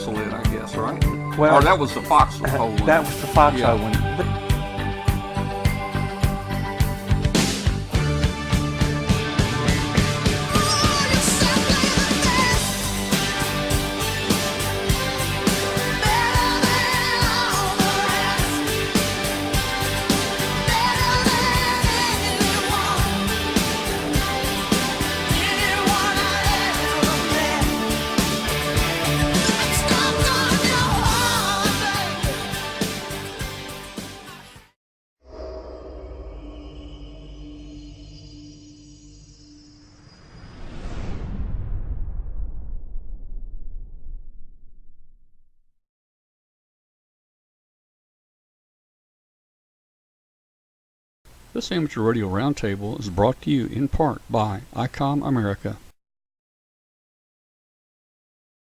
foxhole it, I guess, right? Well, or that was the foxhole one. That was the foxhole one. This Amateur Radio Roundtable is brought to you in part by ICOM America.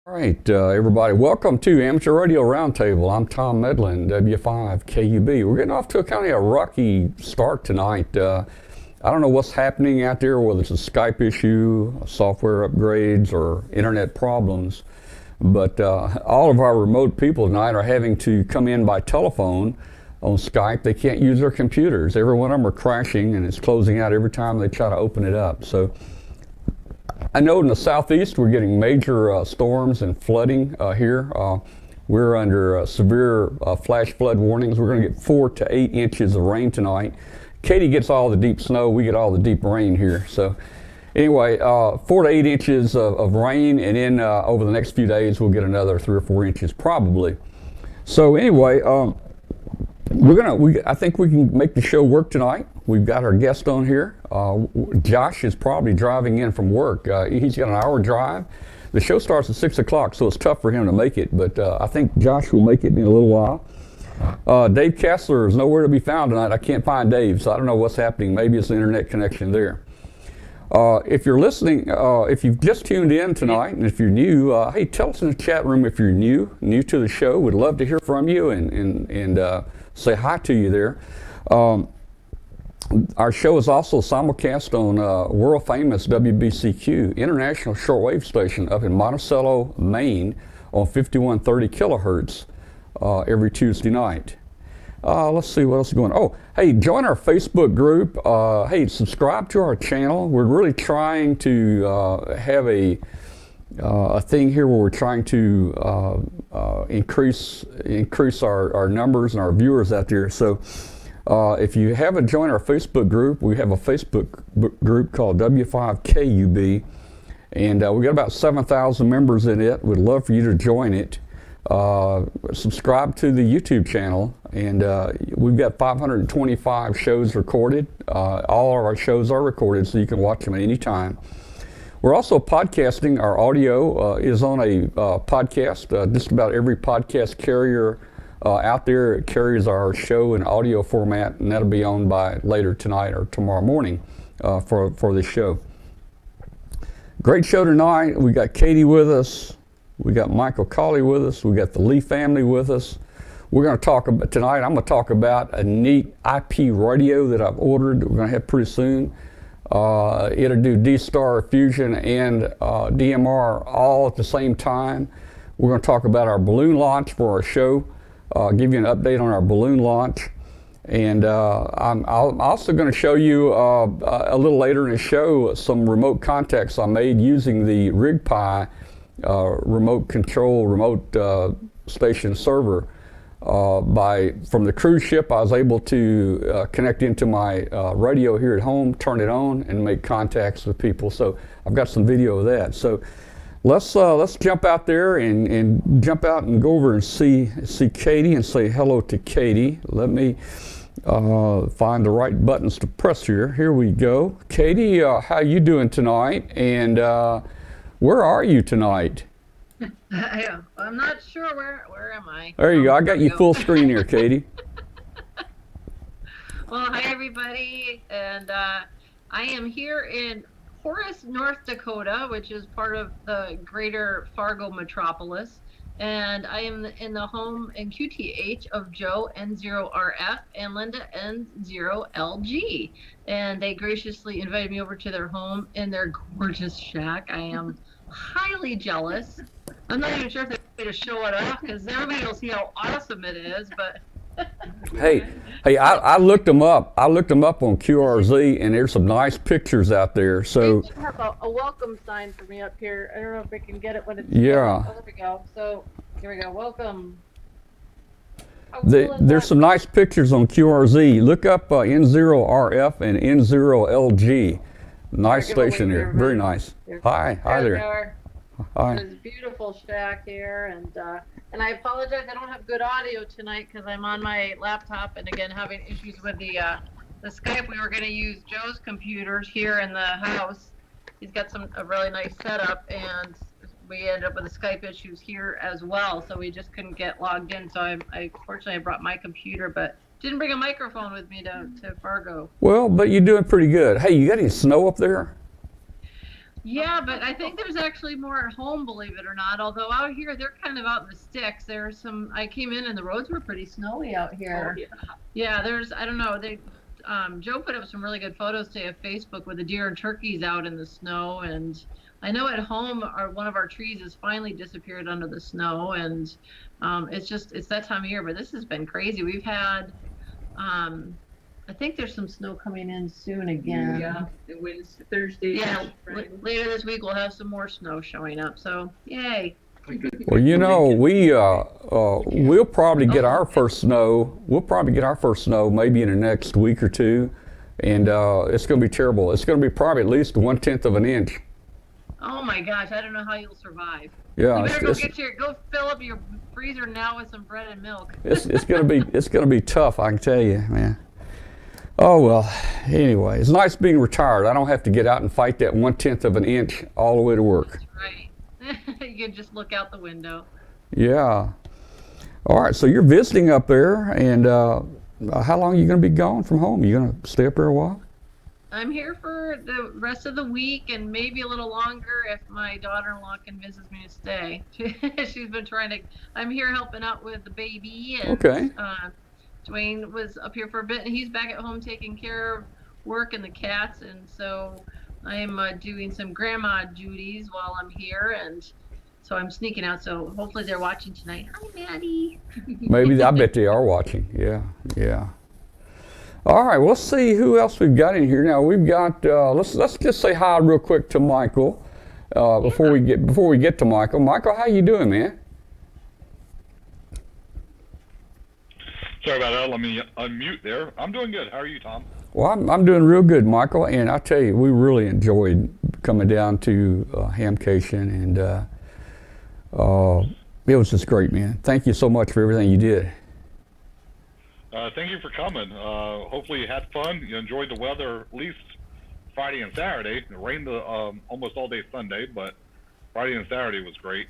All right, everybody, welcome to Amateur Radio Roundtable. I'm Tom Medlin, W5KUB. We're getting off to a kind of a rocky start tonight. I don't know what's happening out there, whether it's a Skype issue, software upgrades, or internet problems, but all of our remote people tonight are having to come in by telephone on Skype. They can't use their computers. Every one of them are crashing, and it's closing out every time they try to open it up. So I know in the southeast we're getting major storms and flooding here. We're under severe flash flood warnings. We're going to get 4 to 8 inches of rain tonight. Katie gets all the deep snow. We get all the deep rain here. So anyway, 4 to 8 inches of rain, and then over the next few days we'll get another 3 or 4 inches probably. So anyway, I think we can make the show work tonight. We've got our guest on here. Josh is probably driving in from work. He's got an hour drive. The show starts at 6 o'clock, so it's tough for him to make it, but I think Josh will make it in a little while. Dave Kessler is nowhere to be found tonight. I can't find Dave, so I don't know what's happening. Maybe it's the internet connection there. If you're listening, if you've just tuned in tonight, and if you're new, hey, tell us in the chat room if you're new to the show. We'd love to hear from you and say hi to you there. Our show is also simulcast on world famous WBCQ International Shortwave Station up in Monticello, Maine on 5130 kilohertz every Tuesday night. Let's see what else is going on. Oh, hey, join our Facebook group. Hey, subscribe to our channel. We're really trying to have a thing here where we're trying to increase our numbers and our viewers out there. So if you haven't joined our Facebook group, we have a Facebook group called W5KUB, and we got about 7,000 members in it. We'd love for you to join it. Subscribe to the YouTube channel, and we've got 525 shows recorded. All of our shows are recorded, so you can watch them at any time. We're also podcasting. Our audio is on a podcast. Just about every podcast carrier out there carries our show in audio format, and that'll be on by later tonight or tomorrow morning for this show. Great show tonight. We got Katie with us. We got Michael Cauley with us. We got the Lee family with us. We're going to talk about tonight. I'm going to talk about a neat IP radio that I've ordered. We're going to have pretty soon. It'll do D-Star Fusion and DMR all at the same time. We're going to talk about our balloon launch for our show. Give you an update on our balloon launch. And I'm also going to show you a little later in the show some remote contacts I made using the RigPi remote control, remote station server. From the cruise ship, I was able to connect into my radio here at home, turn it on, and make contacts with people. So I've got some video of that. So let's jump out there and jump out and go over and see Katie and say hello to Katie. Let me find the right buttons to press here. Here we go. Katie, how you doing tonight? And where are you tonight? I'm not sure where am I? There you go. I got you full screen here, Katie. Well, hi everybody, and I am here in Horace, North Dakota, which is part of the greater Fargo metropolis, and I am in the home and QTH of Joe N0RF and Linda N0LG, and they graciously invited me over to their home in their gorgeous shack. I am highly jealous. I'm not even sure if they way to show it off because everybody will see how awesome it is. But Hey, I looked them up. I looked them up on QRZ, and there's some nice pictures out there. So they should have a welcome sign for me up here. I don't know if I can get it when it's yeah. Oh, there we go. So here we go. Welcome. How cool is There's that? some nice pictures on QRZ. Look up N0RF and N0LG. Nice Give a wave station to there. everybody. Very nice. There- Hi we there. are. Hi. This beautiful shack here, and I apologize. I don't have good audio tonight because I'm on my laptop and again having issues with the Skype. We were going to use Joe's computers here in the house. He's got a really nice setup, and we ended up with the Skype issues here as well. So we just couldn't get logged in. So fortunately I brought my computer, but didn't bring a microphone with me to Fargo. Well, but you're doing pretty good. Hey, you got any snow up there? Yeah, but I think there's actually more at home, believe it or not. Although out here, they're kind of out in the sticks. There's some. I came in and the roads were pretty snowy out here. Oh, yeah. Yeah, there's. I don't know. Joe put up some really good photos today of Facebook with the deer and turkeys out in the snow. And I know at home, one of our trees has finally disappeared under the snow. And it's that time of year. But this has been crazy. We've had. I think there's some snow coming in soon again. Yeah, Wednesday, Thursday. Yeah, Friday. later this week we'll have some more snow showing up. So yay! Well, you know, we'll probably get our first snow. We'll probably get our first snow maybe in the next week or two, and it's going to be terrible. It's going to be probably at least 1/10 of an inch. Oh my gosh, I don't know how you'll survive. Yeah, You better go fill up your freezer now with some bread and milk. it's going to be tough. I can tell you, man. Oh well. Anyway, it's nice being retired. I don't have to get out and fight that 1/10 of an inch all the way to work. That's right. You can just look out the window. Yeah. All right. So you're visiting up there, and how long are you going to be gone from home? You going to stay up there a while? I'm here for the rest of the week and maybe a little longer if my daughter-in-law convinces me to stay. She's been trying to. I'm here helping out with the baby. And, Okay. Dwayne was up here for a bit, and he's back at home taking care of work and the cats, and so I am doing some grandma duties while I'm here, and so I'm sneaking out. So hopefully they're watching tonight. Hi, Maddie. Maybe I bet they are watching. Yeah, yeah. All right. Well, let's see who else we've got in here. Now we've got. Let's just say hi real quick to Michael before we get to Michael. Michael, how you doing, man? Sorry about that. Let me unmute there. I'm doing good. How are you, Tom? Well, I'm doing real good, Michael. And I tell you, we really enjoyed coming down to Hamcation, and it was just great, man. Thank you so much for everything you did. Thank you for coming. Hopefully you had fun. You enjoyed the weather, at least Friday and Saturday. It rained almost all day Sunday, but Friday and Saturday was great.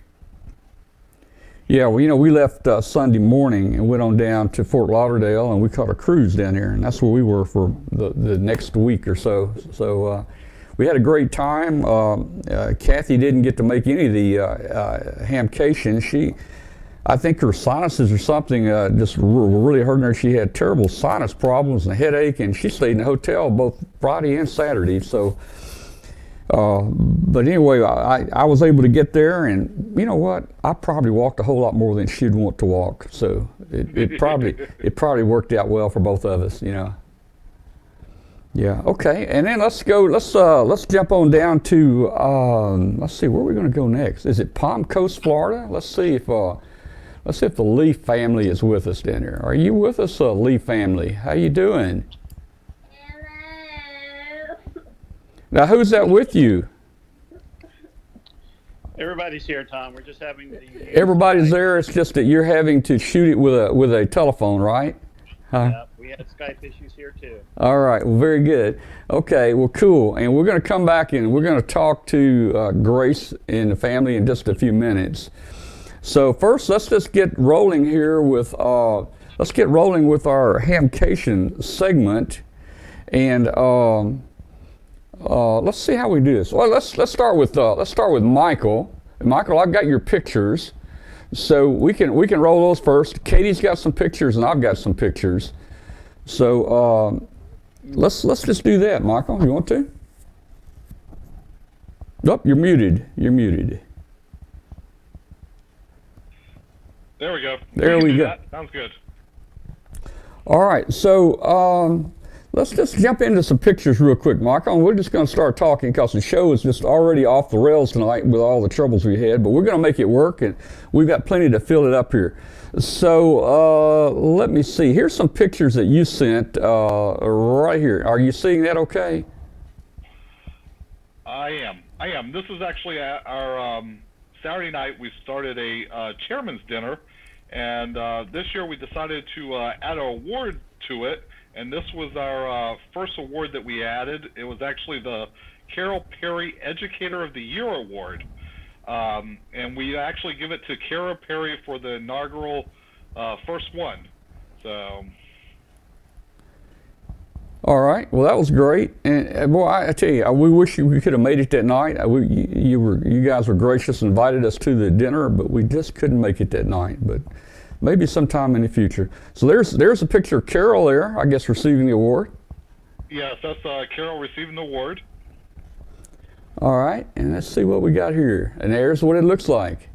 Yeah, well, you know, we left Sunday morning and went on down to Fort Lauderdale, and we caught a cruise down there, and that's where we were for the next week or so. So we had a great time. Kathy didn't get to make any of the Hamcation. I think her sinuses or something just were really hurting her. She had terrible sinus problems and a headache, and she stayed in the hotel both Friday and Saturday. So. But anyway, I was able to get there, and you know what? I probably walked a whole lot more than she'd want to walk. So it probably worked out well for both of us, you know. Yeah. Okay. And then let's jump on down to let's see, where are we going to go next? Is it Palm Coast, Florida? Let's see if the Lee family is with us down there. Are you with us, Lee family? How you doing? Now, who's that with you? Everybody's here, Tom. We're just having the. Everybody's there. It's just that you're having to shoot it with a telephone, right? Huh? Yeah, we had Skype issues here too. All right. Well, very good. Okay. Well, cool. And we're going to come back and we're going to talk to Grace and the family in just a few minutes. So first, let's just get rolling here with our Hamcation segment, and. Let's see how we do this. Well, let's start with Michael. Michael, I've got your pictures, so we can roll those first. Katie's got some pictures, and I've got some pictures. So let's just do that, Michael. You want to? Nope, you're muted. You're muted. There we go. There can we do go. that. Sounds good. All right, so let's just jump into some pictures real quick, Michael. We're just going to start talking because the show is just already off the rails tonight with all the troubles we had, but we're going to make it work, and we've got plenty to fill it up here. So let me see. Here's some pictures that you sent right here. Are you seeing that okay? I am. This is actually our Saturday night. We started a chairman's dinner, and this year we decided to add an award to it. And this was our first award that we added. It was actually the Carol Perry Educator of the Year Award. And we actually give it to Carol Perry for the inaugural first one. So. All right. Well, that was great. And boy, I tell you, we wish we could have made it that night. You guys were gracious, invited us to the dinner, but we just couldn't make it that night. But maybe sometime in the future. So there's a picture of Carol there, I guess, receiving the award. Yes, that's Carol receiving the award. All right, and let's see what we got here. And there's what it looks like.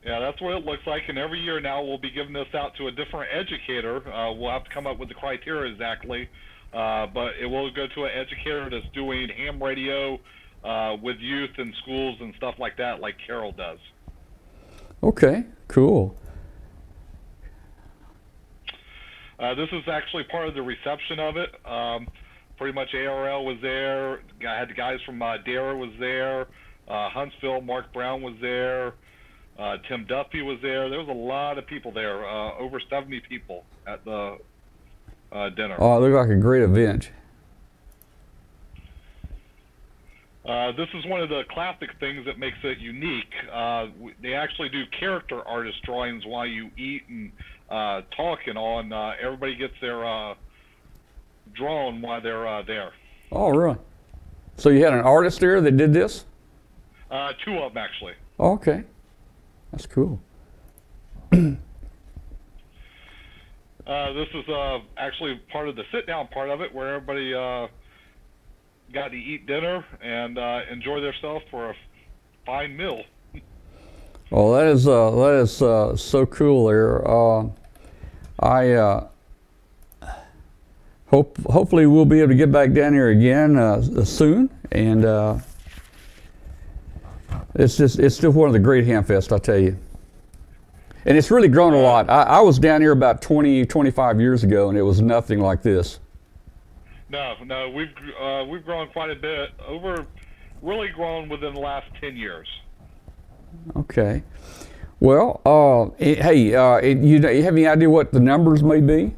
Yeah, that's what it looks like. And every year now we'll be giving this out to a different educator. We'll have to come up with the criteria exactly. But it will go to an educator that's doing ham radio with youth in schools and stuff like that, like Carol does. Okay, cool. This is actually part of the reception of it. Pretty much ARL was there. I had the guys from Dara was there. Huntsville, Mark Brown was there. Tim Duffy was there. There was a lot of people there, over 70 people at the dinner. Oh, it looked like a great event. This is one of the classic things that makes it unique. They actually do character artist drawings while you eat and talk and all, and everybody gets their drawn while they're there. Oh, really? So you had an artist there that did this? Two of them, actually. Oh, okay. That's cool. This is actually part of the sit-down part of it, where everybody got to eat dinner and enjoy themselves for a fine meal. Well, that is so cool there. Hopefully we'll be able to get back down here again soon, and it's still one of the great ham fests, I tell you. And it's really grown a lot. I was down here about 25 years ago, and it was nothing like this. No, we've grown quite a bit. Really grown within the last 10 years. Okay. Well, hey, you have any idea what the numbers may be?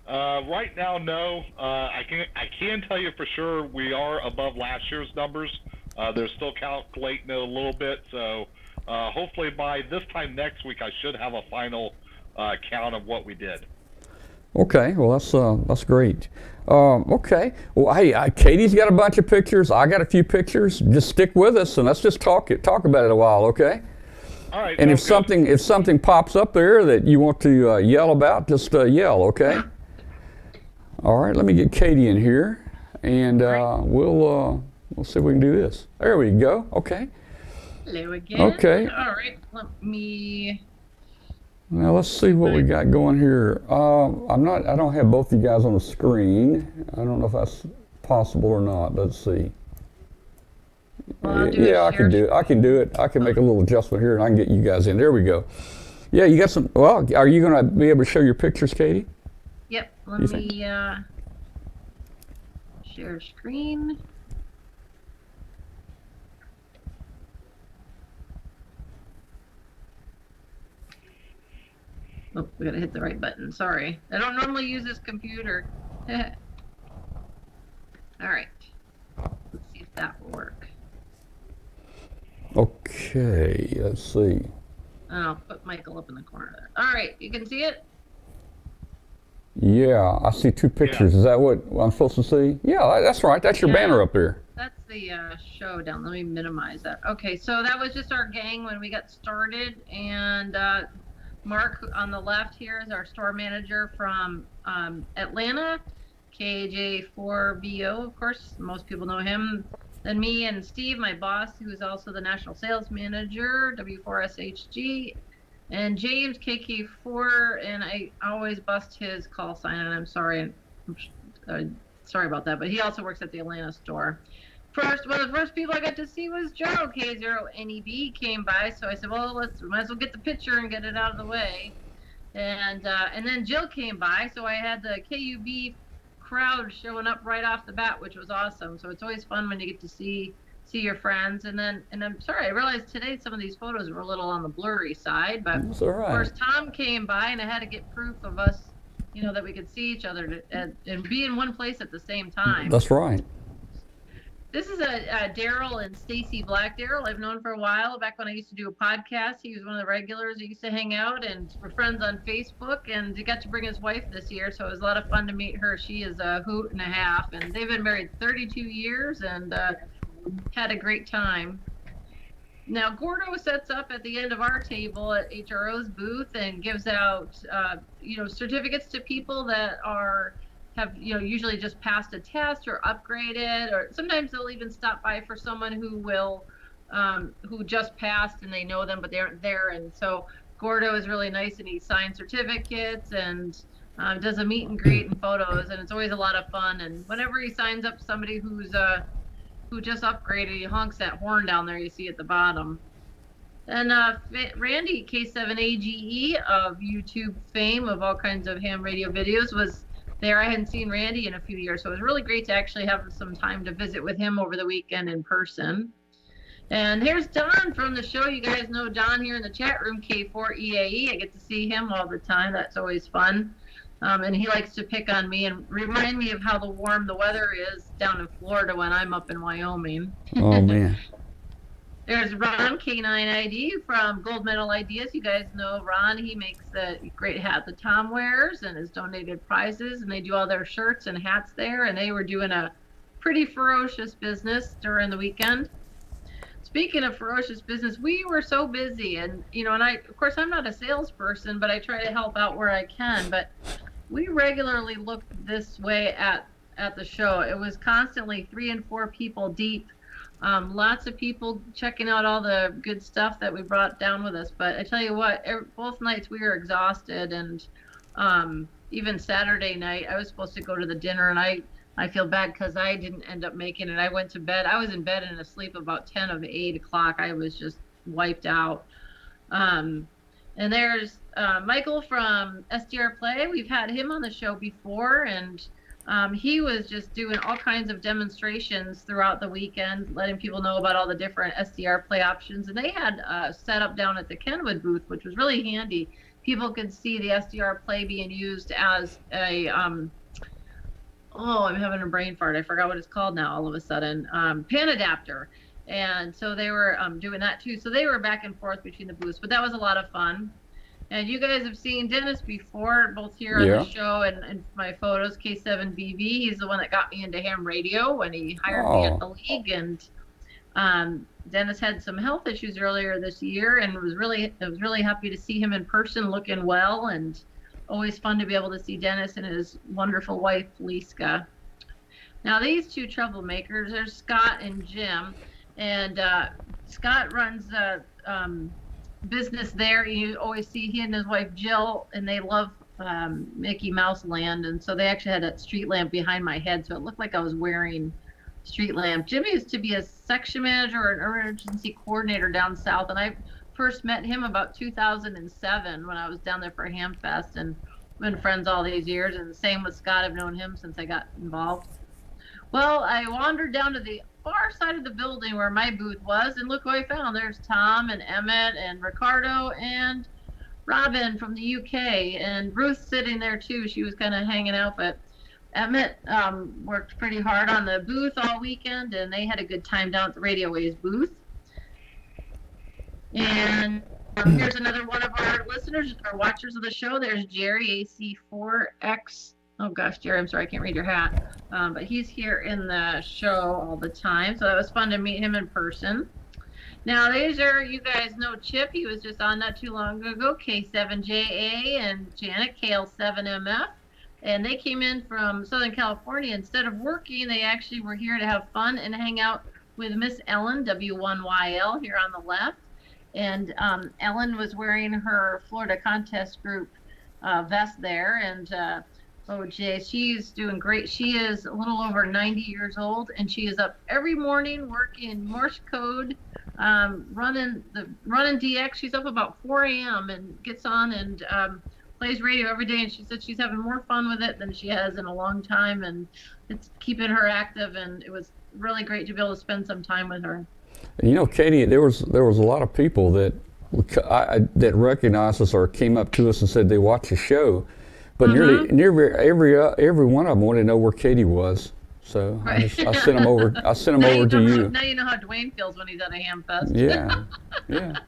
Right now, no. I can tell you for sure we are above last year's numbers. They're still calculating it a little bit, so hopefully by this time next week I should have a final count of what we did. Okay, well that's great. Okay, well hey, Katie's got a bunch of pictures. I got a few pictures. Just stick with us and let's just talk about it a while, okay? All right. And if something pops up there that you want to yell about, just yell, okay? All right, let me get Katie in here, and we'll see if we can do this. There we go. Okay. Hello again. Okay. All right, let me. Now let's see what we got going here. I don't have both you guys on the screen. I don't know if that's possible or not. Let's see. Well, yeah, I can do it. I can do it. I can make a little adjustment here, and I can get you guys in. There we go. Yeah, you got some. Well, are you going to be able to show your pictures, Katie? Yep. Let me share screen. Oh, we gotta hit the right button. Sorry. I don't normally use this computer. All right. Let's see if that will work. Okay, let's see. I'll put Michael up in the corner there. All right, you can see it? Yeah, I see two pictures. Yeah. Is that what I'm supposed to see? Yeah, that's right. That's your banner up there. That's the showdown. Let me minimize that. Okay, so that was just our gang when we got started, and Mark on the left here is our store manager from Atlanta, KJ4BO, of course. Most people know him. Then me and Steve, my boss, who is also the national sales manager, W4SHG. And James KK4, and I always bust his call sign, and I'm sorry. Sorry about that, but he also works at the Atlanta store. One of the first people I got to see was Joe K0NEB. He came by, so I said, well, might as well get the picture and get it out of the way. And then Jill came by, so I had the KUB crowd showing up right off the bat, which was awesome. So it's always fun when you get to see your friends. And I'm sorry, I realized today some of these photos were a little on the blurry side, but That's all right. of course Tom came by, and I had to get proof of us, that we could see each other and be in one place at the same time. That's right. This is a Daryl and Stacy Black. Daryl I've known for a while. Back when I used to do a podcast, he was one of the regulars that used to hang out, and we're friends on Facebook. And he got to bring his wife this year, so it was a lot of fun to meet her. She is a hoot and a half, and they've been married 32 years and had a great time. Now, Gordo sets up at the end of our table at HRO's booth and gives out, certificates to people that have usually just passed a test or upgraded, or sometimes they'll even stop by for someone who just passed and they know them but they aren't there. And so Gordo is really nice, and he signs certificates and does a meet and greet and photos, and it's always a lot of fun. And whenever he signs up somebody who just upgraded, he honks that horn down there you see at the bottom. And Randy K7AGE of YouTube fame of all kinds of ham radio videos was there. I hadn't seen Randy in a few years, so it was really great to actually have some time to visit with him over the weekend in person. And here's Don from the show. You guys know Don here in the chat room, K4EAE. I get to see him all the time. That's always fun. And he likes to pick on me and remind me of how warm the weather is down in Florida when I'm up in Wyoming. Oh, man. There's Ron K9ID from Gold Medal Ideas. You guys know Ron. He makes the great hat that Tom wears and has donated prizes, and they do all their shirts and hats there, and they were doing a pretty ferocious business during the weekend. Speaking of ferocious business, we were so busy, and of course I'm not a salesperson, but I try to help out where I can. But we regularly looked this way at the show. It was constantly 3 and 4 people deep. Lots of people checking out all the good stuff that we brought down with us. But I tell you what, both nights we were exhausted, and even Saturday night I was supposed to go to the dinner, and I feel bad because I didn't end up making it. I went to bed. I was in bed and asleep about 10 of 8 o'clock. I was just wiped out. And there's Michael from SDR Play. We've had him on the show before, and he was just doing all kinds of demonstrations throughout the weekend, letting people know about all the different SDR Play options. And they had set up down at the Kenwood booth, which was really handy. People could see the SDR Play being used as a I'm having a brain fart. I forgot what it's called now all of a sudden. Pan adapter. And so they were doing that too. So they were back and forth between the booths, but that was a lot of fun. And you guys have seen Dennis before, both here on the show and my photos, K7BB. He's the one that got me into ham radio when he hired me at the league. And Dennis had some health issues earlier this year, and I was really happy to see him in person, looking well, and always fun to be able to see Dennis and his wonderful wife, Liska. Now, these two troublemakers, there's Scott and Jim. And Scott runs a business there. You always see he and his wife, Jill, and they love Mickey Mouse Land. And so they actually had a street lamp behind my head, so it looked like I was wearing street lamp. Jimmy used to be a section manager or an emergency coordinator down south, and I first met him about 2007 when I was down there for Hamfest, and been friends all these years. And the same with Scott. I've known him since I got involved. Well, I wandered down to the far side of the building where my booth was, and look who I found. There's Tom and Emmett and Ricardo and Robin from the UK, and Ruth sitting there too. She was kind of hanging out, but Emmett worked pretty hard on the booth all weekend, and they had a good time down at the Radio Waves booth. And here's another one of our listeners, our watchers of the show. There's Jerry, AC4X. Oh gosh, Jerry, I'm sorry, I can't read your hat. But he's here in the show all the time, so that was fun to meet him in person. Now, these are, you guys know Chip. He was just on not too long ago, K7JA and Janet, KL7MF. And they came in from Southern California. Instead of working, they actually were here to have fun and hang out with Miss Ellen, W1YL, here on the left. And Ellen was wearing her Florida Contest Group vest there, and oh Jay, she's doing great. She is a little over 90 years old, and she is up every morning working Morse code, running DX. She's up about 4 a.m. and gets on and plays radio every day. And she said she's having more fun with it than she has in a long time, and it's keeping her active. And it was really great to be able to spend some time with her. You know, Katie, there was a lot of people that that recognized us or came up to us and said they watched the show, but nearly every one of them wanted to know where Katie was. So I sent them over. I sent them over to you. Now you know how Dwayne feels when he's at a ham fest. Yeah, yeah.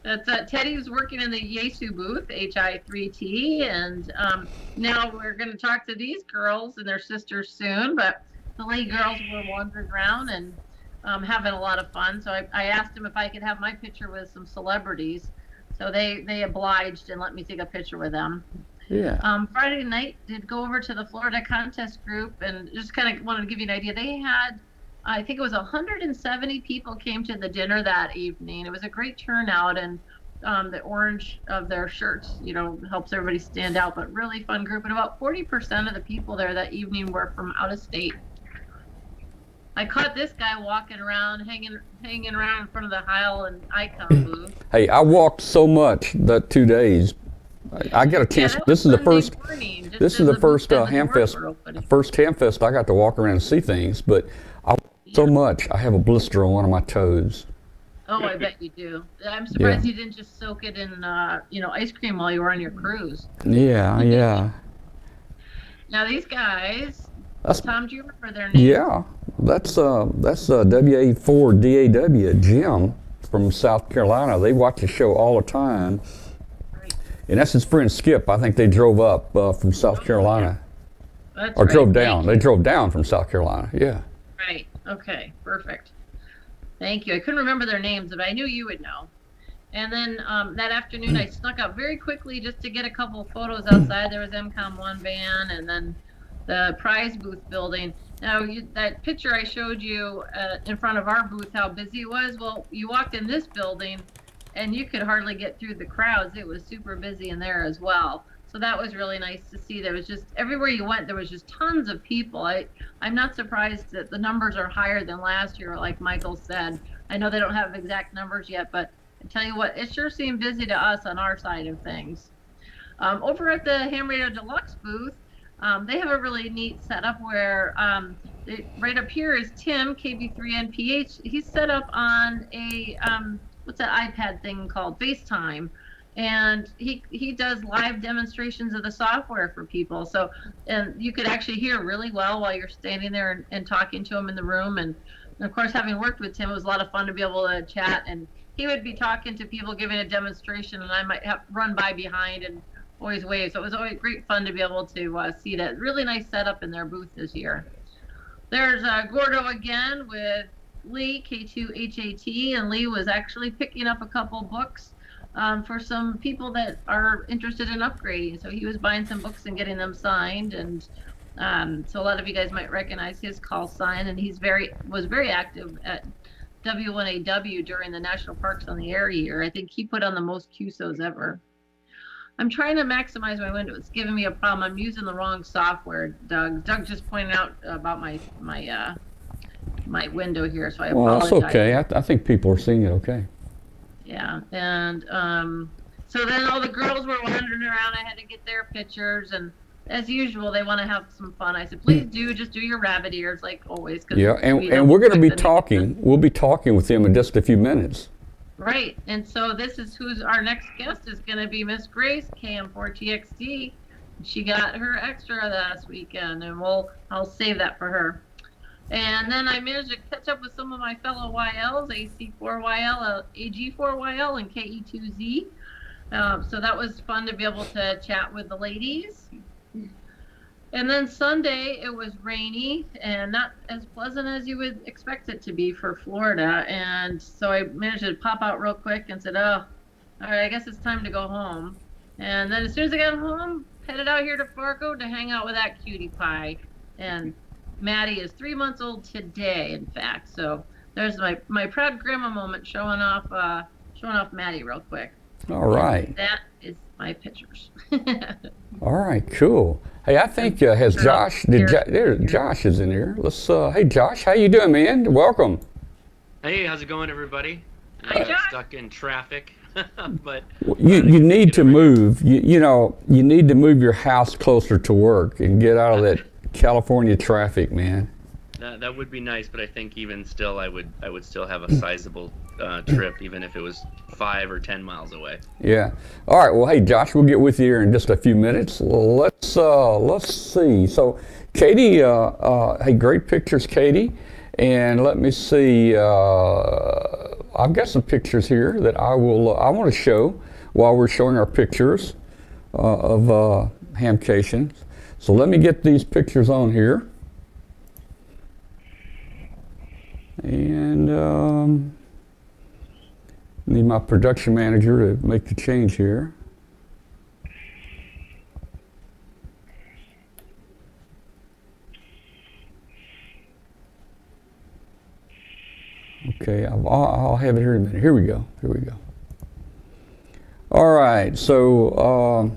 That's Teddy's working in the Yesu booth, HI3T, and now we're going to talk to these girls and their sisters soon. But the Lee girls were wandering around and having a lot of fun. So I asked them if I could have my picture with some celebrities. So they obliged and let me take a picture with them. Yeah. Friday night, did go over to the Florida Contest Group and just kind of wanted to give you an idea. They had, I think it was 170 people came to the dinner that evening. It was a great turnout, and the orange of their shirts, you know, helps everybody stand out, but really fun group. And about 40% of the people there that evening were from out of state. I caught this guy walking around, hanging around in front of the Heil and Icon booth. Hey, I walked so much that 2 days. I got a chance. Yeah, This is the first. morning, This is the first doors Hamfest. were opening. First Hamfest I got to walk around and see things, but I walked so much I have a blister on one of my toes. Oh, I bet you do. I'm surprised you didn't just soak it in, ice cream while you were on your cruise. Yeah, yeah. Now these guys, That's Tom, do you remember their names? yeah. That's WA4DAW Jim from South Carolina. They watch the show all the time. Right. And that's his friend Skip. I think they drove up from South Carolina. That's Or right. drove down. They drove down from South Carolina. Yeah. Right. Okay. Perfect. Thank you. I couldn't remember their names, but I knew you would know. And then that afternoon, I snuck out very quickly just to get a couple of photos outside. There was MCOM 1 van, and then the prize booth building. Now, that picture I showed you in front of our booth, how busy it was. Well, you walked in this building, and you could hardly get through the crowds. It was super busy in there as well. So that was really nice to see. There was just, everywhere you went, there was just tons of people. I'm not surprised that the numbers are higher than last year, like Michael said. I know they don't have exact numbers yet, but I tell you what, it sure seemed busy to us on our side of things. Over at the Ham Radio Deluxe booth, they have a really neat setup where right up here is Tim, KB3NPH. He's set up on a, what's that iPad thing called? FaceTime. And he does live demonstrations of the software for people. So, and you could actually hear really well while you're standing there and talking to him in the room. And of course, having worked with Tim, it was a lot of fun to be able to chat. And he would be talking to people, giving a demonstration, and I might have run by behind and always wave. So it was always great fun to be able to see that. Really nice setup in their booth this year. There's Gordo again with Lee, K2HAT, and Lee was actually picking up a couple books for some people that are interested in upgrading. So he was buying some books and getting them signed, and so a lot of you guys might recognize his call sign. And he's was very active at W1AW during the National Parks on the Air year. I think he put on the most QSOs ever. I'm trying to maximize my window. It's giving me a problem. I'm using the wrong software, Doug. Doug just pointed out about my window here, so I apologize. Well, that's okay. I think people are seeing it okay. Yeah, and so then all the girls were wandering around. I had to get their pictures, and as usual, they want to have some fun. I said, please just do your rabbit ears like always. Yeah, and we're going to be talking. We'll be talking with them in just a few minutes. Right, and so this is who's our next guest is going to be Miss Grace, KM4TXD. She got her extra last weekend, and I'll save that for her. And then I managed to catch up with some of my fellow YLs, AC4YL, AG4YL, and KE2Z. So that was fun to be able to chat with the ladies. And then Sunday, it was rainy and not as pleasant as you would expect it to be for Florida. And so I managed to pop out real quick and said, oh, all right, I guess it's time to go home. And then as soon as I got home, headed out here to Fargo to hang out with that cutie pie. And Maddie is 3 months old today, in fact. So there's my proud grandma moment, showing off showing off Maddie real quick. All right. That is my pictures. All right, cool. Hey, I think has Josh? There, Josh is in here. Let's. Hey, Josh, how you doing, man? Welcome. Hey, how's it going, everybody? Hi, Josh. Stuck in traffic, but You need to move. You know, you need to move your house closer to work and get out of that California traffic, man. that would be nice. But I think even still, I would still have a sizable trip, even if it was 5 or 10 miles away. Yeah. All right. Well, hey, Josh, we'll get with you here in just a few minutes. Let's see. So, Katie, hey, great pictures, Katie. And let me see. I've got some pictures here that I want to show while we're showing our pictures of Hamcation. So let me get these pictures on here. And need my production manager to make the change here. Okay, I'll have it here in a minute. Here we go. Here we go. All right, so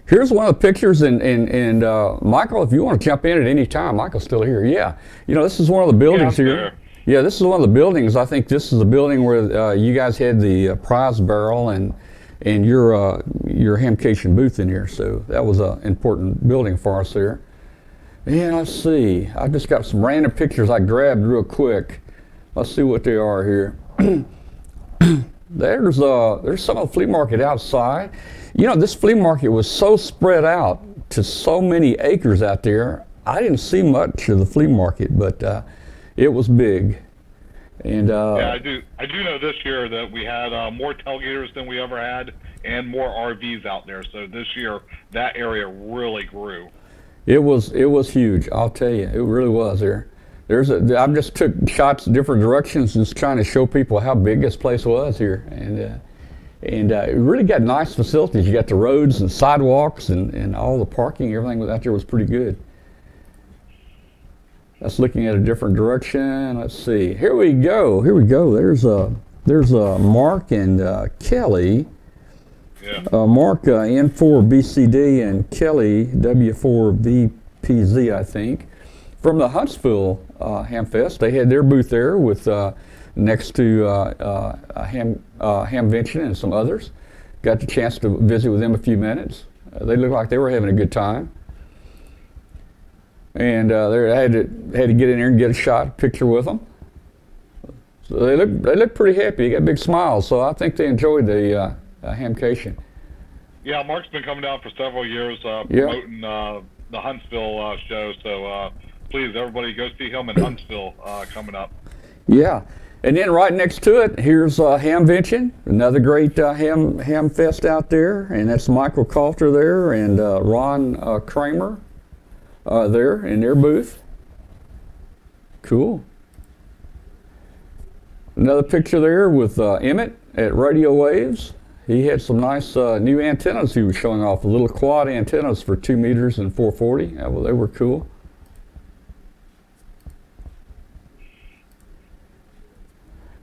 here's one of the pictures, and Michael, if you want to jump in at any time, Michael's still here. Yeah, you know, this is one of the buildings here. There. Yeah, this is one of the buildings. I think this is the building where you guys had the prize barrel and your Hamcation booth in here. So that was an important building for us there. And let's see. I just got some random pictures I grabbed real quick. Let's see what they are here. There's some of the flea market outside. You know, this flea market was so spread out to so many acres out there. I didn't see much of the flea market, but it was big. And yeah, I do know this year that we had more tailgaters than we ever had, and more RVs out there. So this year, that area really grew. It was huge. I'll tell you, it really was. I just took shots in different directions, just trying to show people how big this place was here, and it really got nice facilities. You got the roads and sidewalks and all the parking. Everything out there was pretty good. That's looking at a different direction. Let's see. Here we go. Here we go. There's Mark and Kelly. Yeah. Mark N4BCD and Kelly W4VPZ, I think, from the Huntsville Hamfest. They had their booth there with next to Hamvention and some others. Got the chance to visit with them a few minutes. They looked like they were having a good time. And I had to get in there and get a picture with them. So they look pretty happy. They got big smiles. So I think they enjoyed the Hamcation. Yeah, Mark's been coming down for several years promoting the Huntsville show. So please, everybody, go see him in Huntsville coming up. Yeah, and then right next to it, here's Hamvention, another great ham fest out there, and that's Michael Cauley there and Ron Kramer there in their booth. Cool. Another picture there with Emmett at Radio Waves. He had some nice new antennas he was showing off, little quad antennas for 2 meters and 440. Well, they were cool.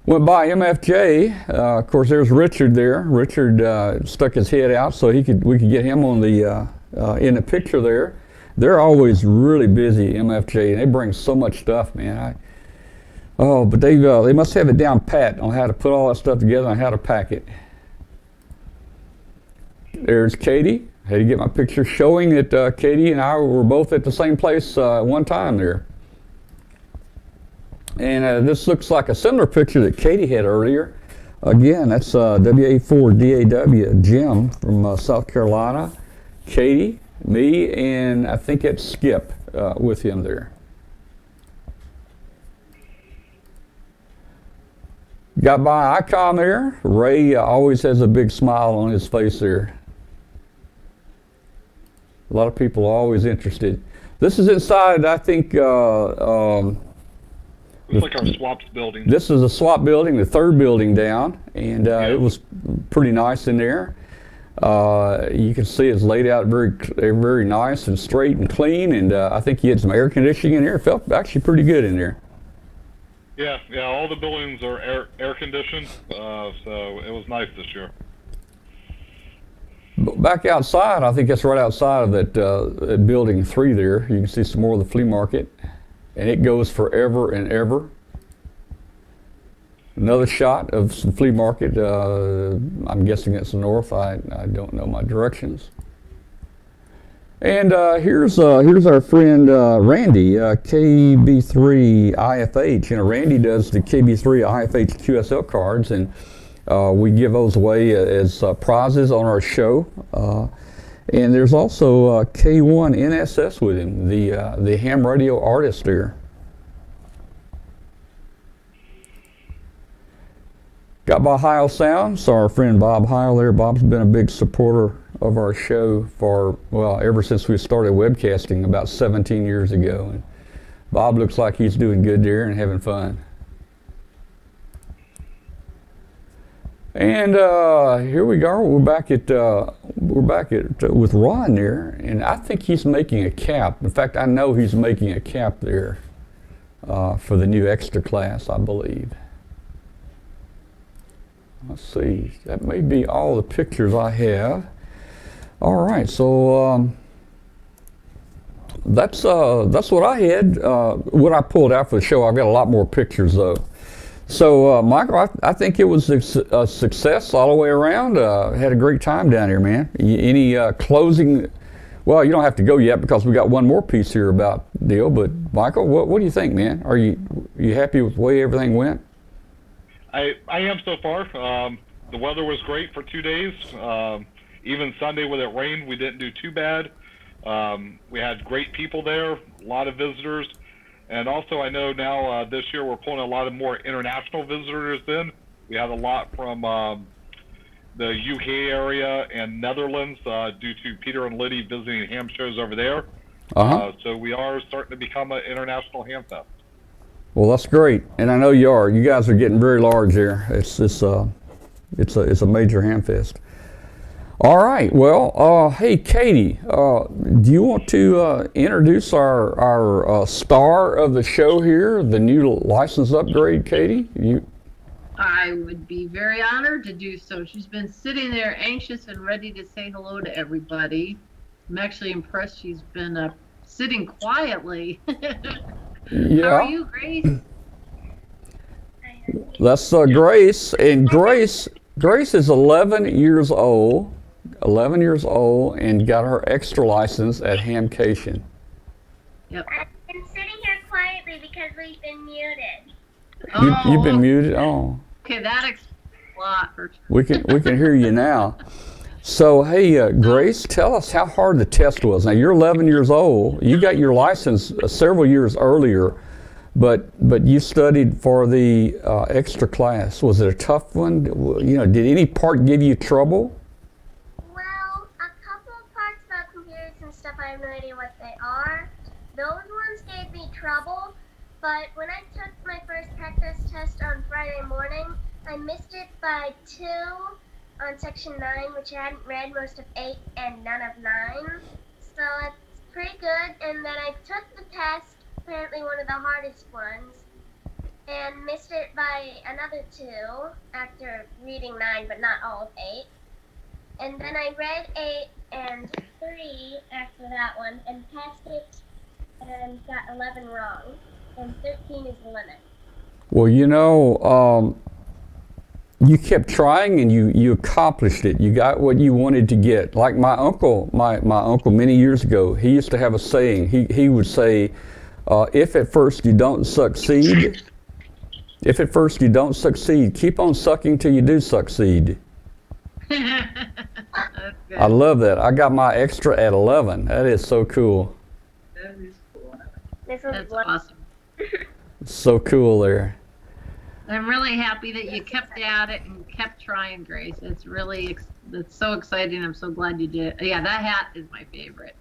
Went by MFJ. Of course, there's Richard there. Richard stuck his head out so we could get him on the in the picture there. They're always really busy, MFJ, and they bring so much stuff, man. But they must have it down pat on how to put all that stuff together and how to pack it. There's Katie. I had to get my picture showing that Katie and I were both at the same place one time there. And this looks like a similar picture that Katie had earlier. Again, that's WA4DAW Jim from South Carolina. Katie, me, and I think it's Skip with him there. Got by Icon there. Ray always has a big smile on his face there. A lot of people are always interested. This is inside, I think, It's like our swaps building. This is a swap building, the third building down, and it was pretty nice in there. You can see it's laid out very nice and straight and clean, and I think you had some air conditioning in there. It felt actually pretty good in there. Yeah, all the buildings are air conditioned, so it was nice this year. Back outside, I think it's right outside of that building 3 there. You can see some more of the flea market, and it goes forever and ever. Another shot of some flea market. I'm guessing it's north. I don't know my directions. And here's our friend Randy, KB3 IFH. You know, Randy does the KB3 IFH QSL cards, and we give those away as prizes on our show. And there's also K1 NSS with him, the ham radio artist there. Got by Heil Sound, so our friend Bob Heil there. Bob's been a big supporter of our show for, well, ever since we started webcasting about 17 years ago. And Bob looks like he's doing good there and having fun. And here we go. We're back at with Ron there, and I think he's making a cap. In fact, I know he's making a cap there for the new extra class, I believe. Let's see. That may be all the pictures I have. All right, so that's what I had. What I pulled out for the show. I've got a lot more pictures though. So Michael, I think it was a success all the way around. Had a great time down here, man. Any closing? Well, you don't have to go yet because we got one more piece here about deal. But Michael, what do you think, man? Are you happy with the way everything went? I am so far. The weather was great for 2 days. Even Sunday when it rained, we didn't do too bad. We had great people there, a lot of visitors. And also I know now this year we're pulling a lot of more international visitors in. We had a lot from the UK area and Netherlands due to Peter and Liddy visiting ham shows over there. So we are starting to become an international ham fest. Well, that's great, and I know you are. You guys are getting very large there. It's a major ham fest. All right. Well, hey, Katie, do you want to introduce our star of the show here, the new license upgrade, Katie? I would be very honored to do so. She's been sitting there anxious and ready to say hello to everybody. I'm actually impressed she's been sitting quietly. Yeah. How are you, Grace? That's Grace, and Grace is 11 years old, and got her extra license at Hamcation. Yep. I've been sitting here quietly because we've been muted. You've been muted? Oh. Okay, that explains a lot. We can hear you now. So, hey, Grace, tell us how hard the test was. Now, you're 11 years old. You got your license several years earlier, but you studied for the extra class. Was it a tough one? You know, did any part give you trouble? Well, a couple of parts about computers and stuff, I have no idea what they are. Those ones gave me trouble, but when I took my first practice test on Friday morning, I missed it by 2 on section 9, which I hadn't read most of 8 and none of 9. So it's pretty good. And then I took the test, apparently one of the hardest ones, and missed it by another 2 after reading 9, but not all of 8. And then I read 8 and 3 after that one and passed it and got 11 wrong. And 13 is the limit. Well, you know, you kept trying and you accomplished it. You got what you wanted to get. Like my uncle many years ago, he used to have a saying. He would say, if at first you don't succeed, keep on sucking till you do succeed. I love that. I got my extra at 11. That is so cool. That is cool. That's awesome. So cool there. I'm really happy that you kept at it and kept trying, Grace. It's really, it's so exciting. I'm so glad you did. Yeah, that hat is my favorite.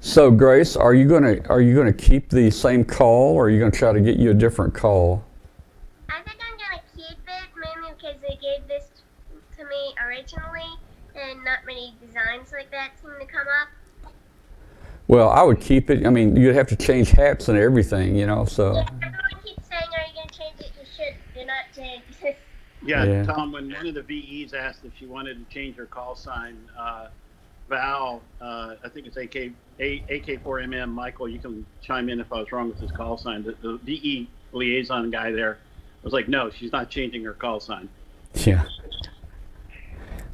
So Grace, are you gonna keep the same call, or are you gonna try to get you a different call? I think I'm gonna keep it, mainly because they gave this to me originally, and not many designs like that seem to come up. Well, I would keep it. I mean, you'd have to change hats and everything, you know, so. Yeah, everyone keeps saying, are you gonna change it cannot change this. Yeah, Yeah. Tom, when one of the VEs asked if she wanted to change her call sign, Val, I think it's AK4MM, Michael, you can chime in if I was wrong with his call sign. The VE liaison guy there was like, no, she's not changing her call sign. Yeah.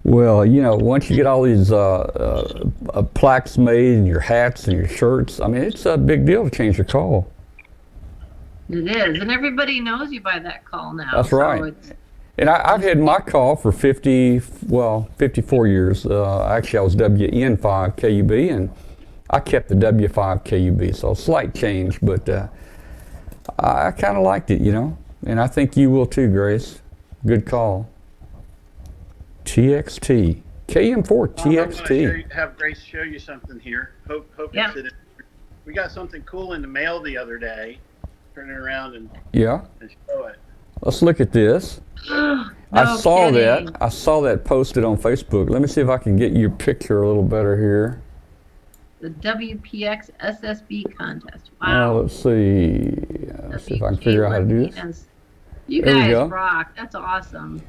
Well, you know, once you get all these plaques made and your hats and your shirts, I mean, it's a big deal to change your call. It is, and everybody knows you by that call now. That's so right. it's- And I've had my call for 54 years. Actually, I was WN5 KUB, and I kept the W5 KUB, so a slight change, but I kind of liked it, you know, and I think you will too, Grace. Good call. TXT. KM4 I'm going TXT. to have Grace show you something here. Hope Yeah. you sit in. We got something cool in the mail the other day. Turn it around and Yeah. show it. Let's look at this. No I saw kidding. that. I saw that posted on Facebook. Let me see if I can get your picture a little better here. The WPX SSB contest. Now, Wow. let's see. Let's see if I can figure out how to do this. You There we guys go. rock. That's awesome.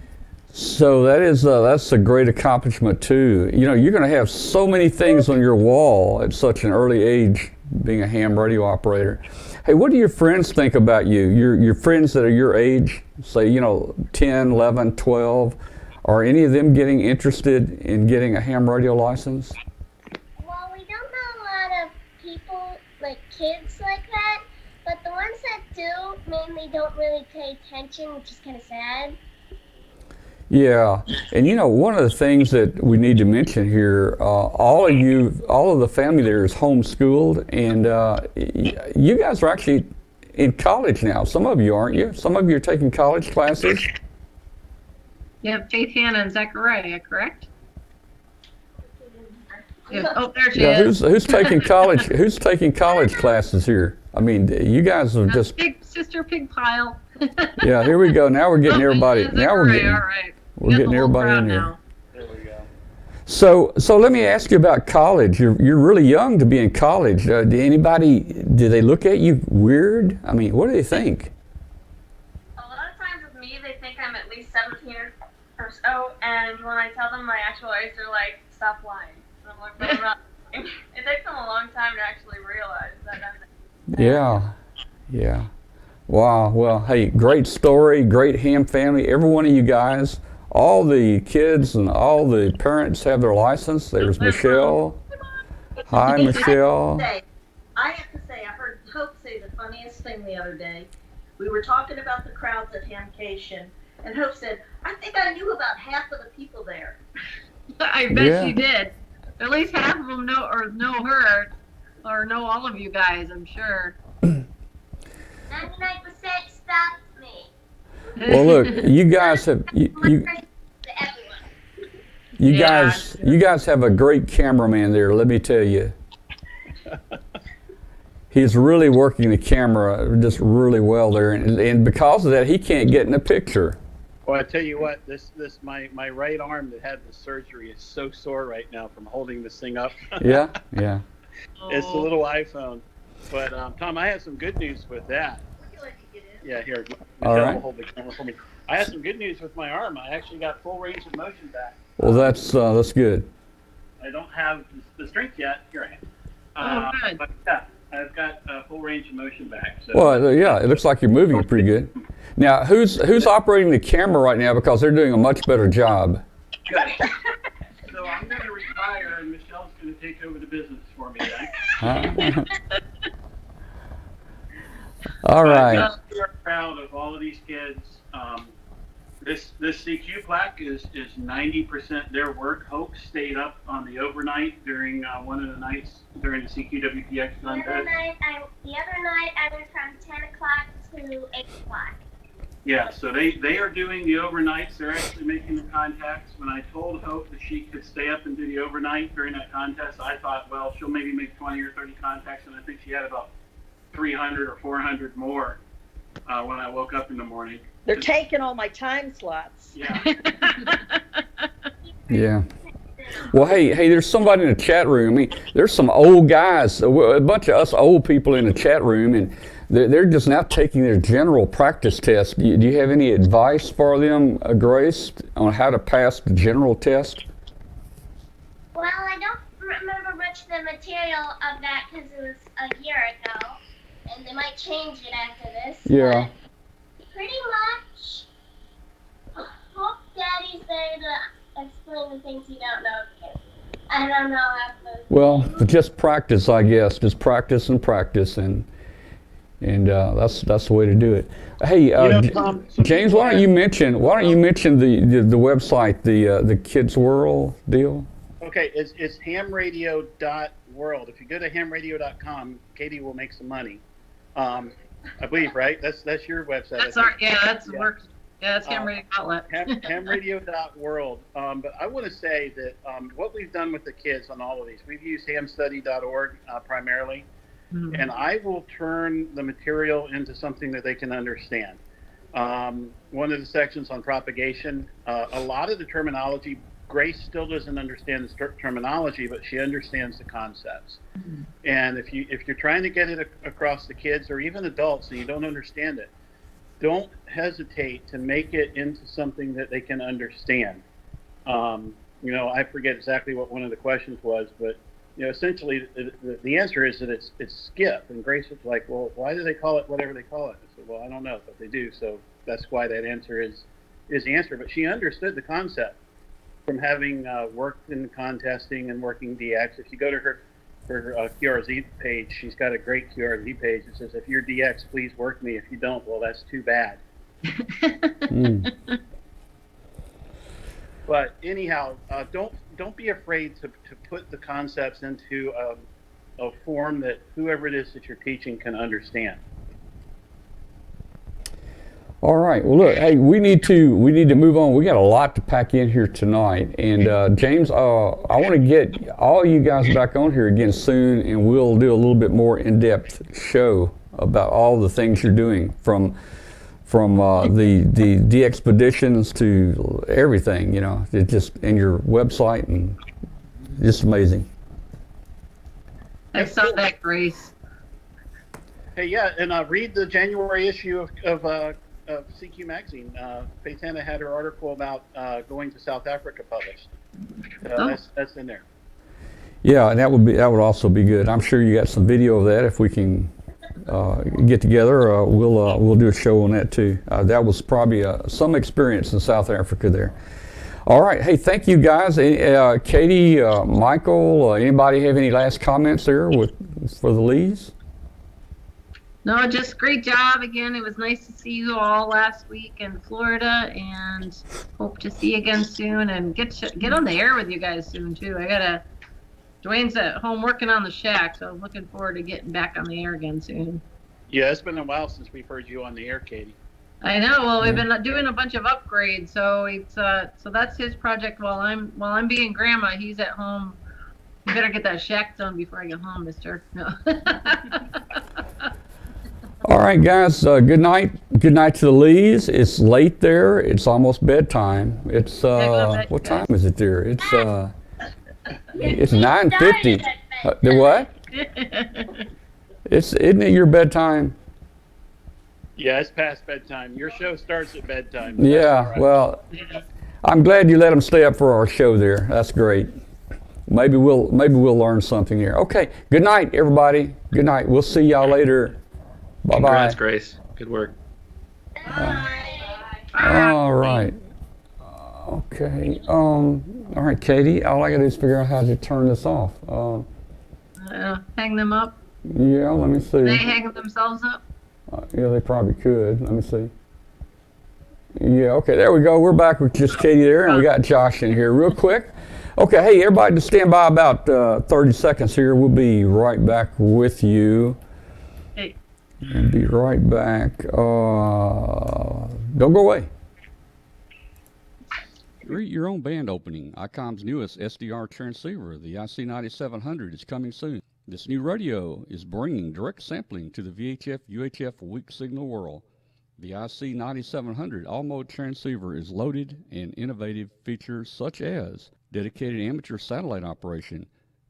So that's a great accomplishment too. You know, you're going to have so many things on your wall at such an early age, being a ham radio operator. Hey, what do your friends think about you? Your friends that are your age, say, you know, 10, 11, 12, are any of them getting interested in getting a ham radio license? Well, we don't know a lot of people, like kids like that, but the ones that do mainly don't really pay attention, which is kind of sad. Yeah, and you know, one of the things that we need to mention here, all of the family there is homeschooled, and you guys are actually in college now. Some of you aren't you? Some of you are taking college classes. You have Faith, Hannah, and Zechariah, correct? Yeah. Oh, there she Yeah, is. who's taking college? Who's taking college classes here? I mean, you guys are just Big sister pig pile. yeah. Here we go. Now we're getting everybody. Zechariah, Now we're getting all right. we're Got the getting whole everybody crowd in here. now. There we go. So let me ask you about college. You're really young to be in college. Do they look at you weird? I mean, what do they think? A lot of times with me, they think I'm at least 17 or so, and when I tell them my actual age, they're like, stop lying. And I'm like, but I'm not. It takes them a long time to actually realize that I'm. Yeah. Wow. Well, hey, great story, great ham family. Every one of you guys, all the kids and all the parents have their license. There's Michelle. Hi, Michelle. I have to say, I heard Hope say the funniest thing the other day. We were talking about the crowds at Hamcation, and Hope said, I think I knew about half of the people there. I bet Yeah. she did. At least half of them know her, or know all of you guys, I'm sure. 99% stopped me. Well, look, you guys have you Yeah. guys have a great cameraman there. Let me tell you. He's really working the camera just really well there, and because of that, he can't get in the picture. Well, I tell you what, my right arm that had the surgery is so sore right now from holding this thing up. Yeah. It's the little iPhone. But Tom, I have some good news with that. Yeah, here. All Michelle right. will hold the camera for me. I have some good news with my arm. I actually got full range of motion back. Well, that's good. I don't have the strength yet. Here I am. Oh, good. But yeah, I've got full range of motion back. So. Well, yeah, it looks like you're moving it pretty good. Now, who's operating the camera right now, because they're doing a much better job? Good. So I'm going to retire, and Michelle's going to take over the business for me then. Huh? All right. I'm very proud of all of these kids. This CQ plaque is 90% their work. Hope stayed up on the overnight during one of the nights during the CQWPX The other contest. night, I went from 10 o'clock to 8 o'clock. Yeah, so they are doing the overnights. They're actually making the contacts. When I told Hope that she could stay up and do the overnight during that contest, I thought, well, she'll maybe make 20 or 30 contacts, and I think she had about 300 or 400 more when I woke up in the morning. They're taking all my time slots. Yeah. Yeah. Well, hey, there's somebody in the chat room. I mean, there's some old guys, a bunch of us old people in the chat room, and they're just now taking their general practice test. Do you have any advice for them, Grace, on how to pass the general test? Well, I don't remember much of the material of that because it was a year ago, and they might change it after this. Yeah. But pretty much, hope Daddy's there to explain the things you don't know because I don't know how to. Well, just practice, I guess. Just practice and practice, and that's the way to do it. Hey, Tom, James, why don't you mention the website, the Kids World deal? Okay, it's hamradio.world. If you go to hamradio.com, Katie will make some money. I believe, right? That's your website. That's works. Yeah, it's Ham Radio Outlet. hamradio.world. But I want to say that what we've done with the kids on all of these, we've used hamstudy.org primarily, and I will turn the material into something that they can understand. One of the sections on propagation, a lot of the terminology, Grace still doesn't understand the terminology, but she understands the concepts. And if you're trying to get it across to kids or even adults and you don't understand it, don't hesitate to make it into something that they can understand. I forget exactly what one of the questions was, but essentially the answer is that it's skip. And Grace was like, well, why do they call it whatever they call it? I said, well, I don't know, but they do. So that's why that answer is the answer. But she understood the concept from having worked in contesting and working DX. If you go to her QRZ page, she's got a great QRZ page that says, if you're DX, please work me. If you don't, well, that's too bad. But anyhow, don't be afraid to put the concepts into a form that whoever it is that you're teaching can understand. All right. Well, look. Hey, we need to move on. We got a lot to pack in here tonight. And James, I want to get all you guys back on here again soon, and we'll do a little bit more in-depth show about all the things you're doing, from the expeditions to everything. It just, and your website, and just amazing. I saw that, Grace. Hey, yeah, and read the January issue of CQ Magazine. Faith Hannah had her article about going to South Africa published. That's in there. Yeah, and that would also be good. I'm sure you got some video of that. If we can get together, we'll do a show on that too. That was probably some experience in South Africa there. All right. Hey, thank you guys. Katie, Michael, anybody have any last comments there for the Lees? No, just great job again. It was nice to see you all last week in Florida, and hope to see you again soon and get on the air with you guys soon too. Dwayne's at home working on the shack, so I'm looking forward to getting back on the air again soon. Yeah, it's been a while since we've heard you on the air, Katie. I know. Well, we've been doing a bunch of upgrades, so it's so that's his project while I'm being grandma. He's at home. You better get that shack done before I get home, mister. No. All right, guys. Good night. Good night to the Lees. It's late there. It's almost bedtime. It's what time is it there? It's 9:50. The what? Isn't it your bedtime? Yeah, it's past bedtime. Your show starts at bedtime. Yeah. Right. Well, I'm glad you let them stay up for our show there. That's great. Maybe we'll learn something here. Okay. Good night, everybody. Good night. We'll see y'all later. Bye-bye. Congrats, Grace. Good work. All right. Okay. All right, Katie. All I got to do is figure out how to turn this off. Hang them up. Yeah. Let me see. They hang themselves up. Yeah, they probably could. Let me see. Yeah. Okay. There we go. We're back with just Katie there, and we got Josh in here real quick. Okay. Hey, everybody, just stand by about 30 seconds here. We'll be right back with you. Hey. And be right back. Don't go away. Create your own band opening. ICOM's newest SDR transceiver, the IC9700, is coming soon. This new radio is bringing direct sampling to the VHF-UHF weak signal world. The IC9700 all-mode transceiver is loaded and innovative features such as dedicated amateur satellite operation,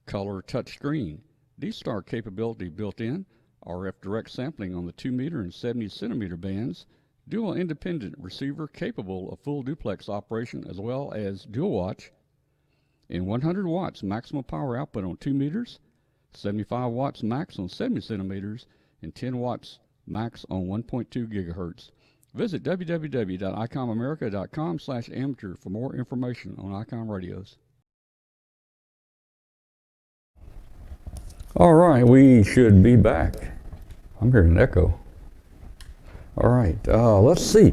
color touchscreen, D-Star capability built in, RF direct sampling on the 2 meter and 70 centimeter bands, dual independent receiver capable of full duplex operation as well as dual watch, and 100 watts maximum power output on 2 meters, 75 watts max on 70 centimeters, and 10 watts max on 1.2 gigahertz. Visit www.icomamerica.com/amateur for more information on ICOM radios. All right, we should be back. I'm hearing an echo. All right, let's see.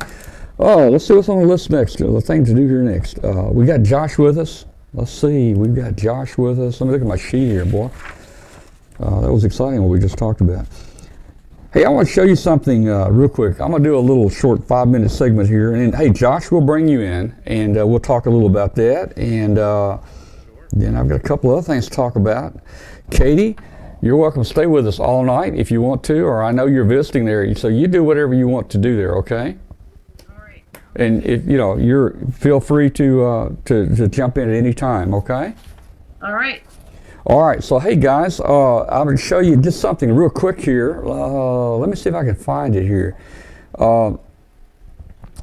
Let's see what's on the list next. The thing to do here next. We got Josh with us. Let's see, we've got Josh with us. Let me look at my sheet here, boy. That was exciting what we just talked about. Hey, I want to show you something real quick. I'm going to do a little short 5-minute segment here. And hey, Josh will bring you in, and we'll talk a little about that. And then I've got a couple other things to talk about. Katie, you're welcome to stay with us all night if you want to, or I know you're visiting there, so you do whatever you want to do there, okay? All right. And if you're feel free to jump in at any time, okay? All right. All right, so hey guys, I'm going to show you just something real quick here. Let me see if I can find it here.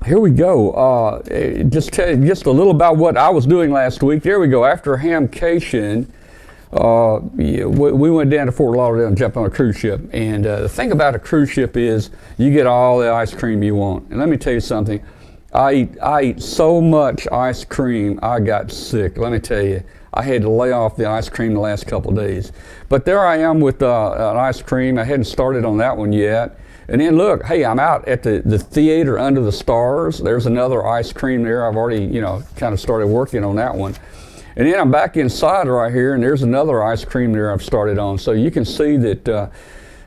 Here we go. Just tell you just a little about what I was doing last week. There we go. After Hamcation, we went down to Fort Lauderdale and jumped on a cruise ship. And the thing about a cruise ship is you get all the ice cream you want. And let me tell you something. I ate so much ice cream, I got sick. Let me tell you. I had to lay off the ice cream the last couple of days. But there I am with an ice cream. I hadn't started on that one yet. And then look, hey, I'm out at the theater under the stars. There's another ice cream there. I've already, kind of started working on that one. And then I'm back inside right here, and there's another ice cream there I've started on. So you can see that,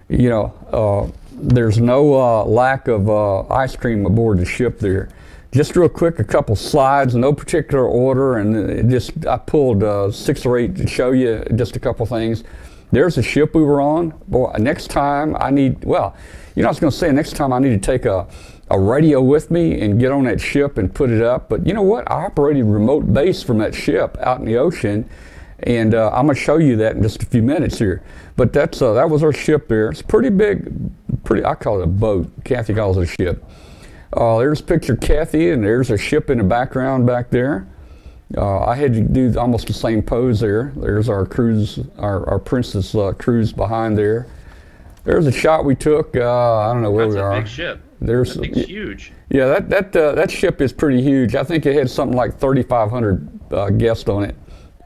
there's no lack of ice cream aboard the ship there. Just real quick, a couple slides, no particular order, and I pulled 6 or 8 to show you just a couple things. There's a ship we were on. Boy, next time I need, I was going to say next time I need to take a radio with me and get on that ship and put it up. But you know what? I operated remote base from that ship out in the ocean, and I'm going to show you that in just a few minutes here. But that was our ship there. It's pretty big, I call it a boat. Kathy calls it a ship. There's picture Kathy, and there's a ship in the background back there. I had to do almost the same pose there. There's our cruise, our Princess cruise behind there. There's a shot we took. I don't know where we are. That's a big ship. That thing's huge. Yeah, that ship is pretty huge. I think it had something like 3,500 guests on it.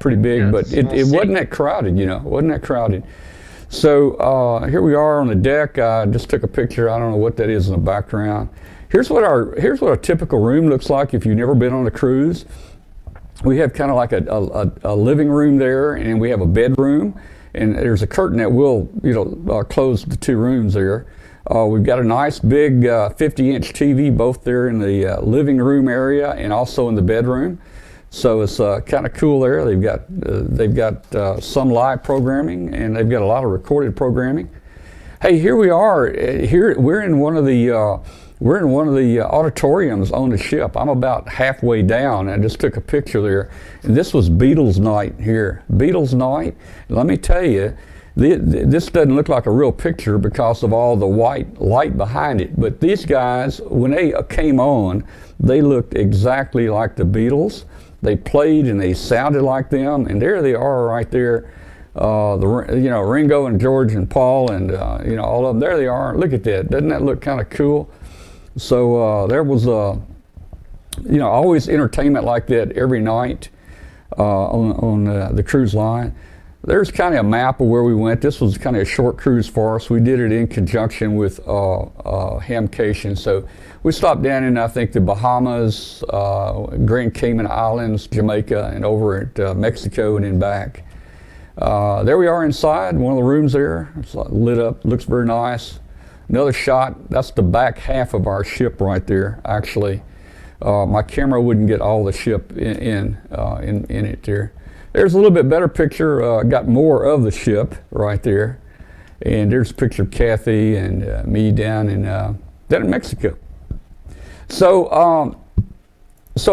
Pretty big, yeah, but it wasn't that crowded. Wasn't that crowded. So here we are on the deck. I just took a picture. I don't know what that is in the background. Here's what a typical room looks like if you've never been on a cruise. We have kind of like a living room there, and we have a bedroom, and there's a curtain that will close the 2 rooms there. We've got a nice big 50-inch TV both there in the living room area and also in the bedroom. So it's kind of cool there. They've got some live programming, and they've got a lot of recorded programming. Hey, here we are. Here we're in one of the auditoriums on the ship. I'm about halfway down. I just took a picture there. And this was Beatles night here. Beatles night. Let me tell you, this doesn't look like a real picture because of all the white light behind it. But these guys, when they came on, they looked exactly like the Beatles. They played and they sounded like them. And there they are right there. Ringo and George and Paul and all of them. There they are. Look at that. Doesn't that look kind of cool? So there was always entertainment like that every night on the cruise line. There's kind of a map of where we went. This was kind of a short cruise for us. We did it in conjunction with Hamcation. So we stopped down in, I think, the Bahamas, Grand Cayman Islands, Jamaica, and over at Mexico and then back. There we are inside one of the rooms there. It's lit up, looks very nice. Another shot, that's the back half of our ship right there, actually. My camera wouldn't get all the ship in it there. There's a little bit better picture, got more of the ship right there. And there's a picture of Kathy and me down in Mexico. So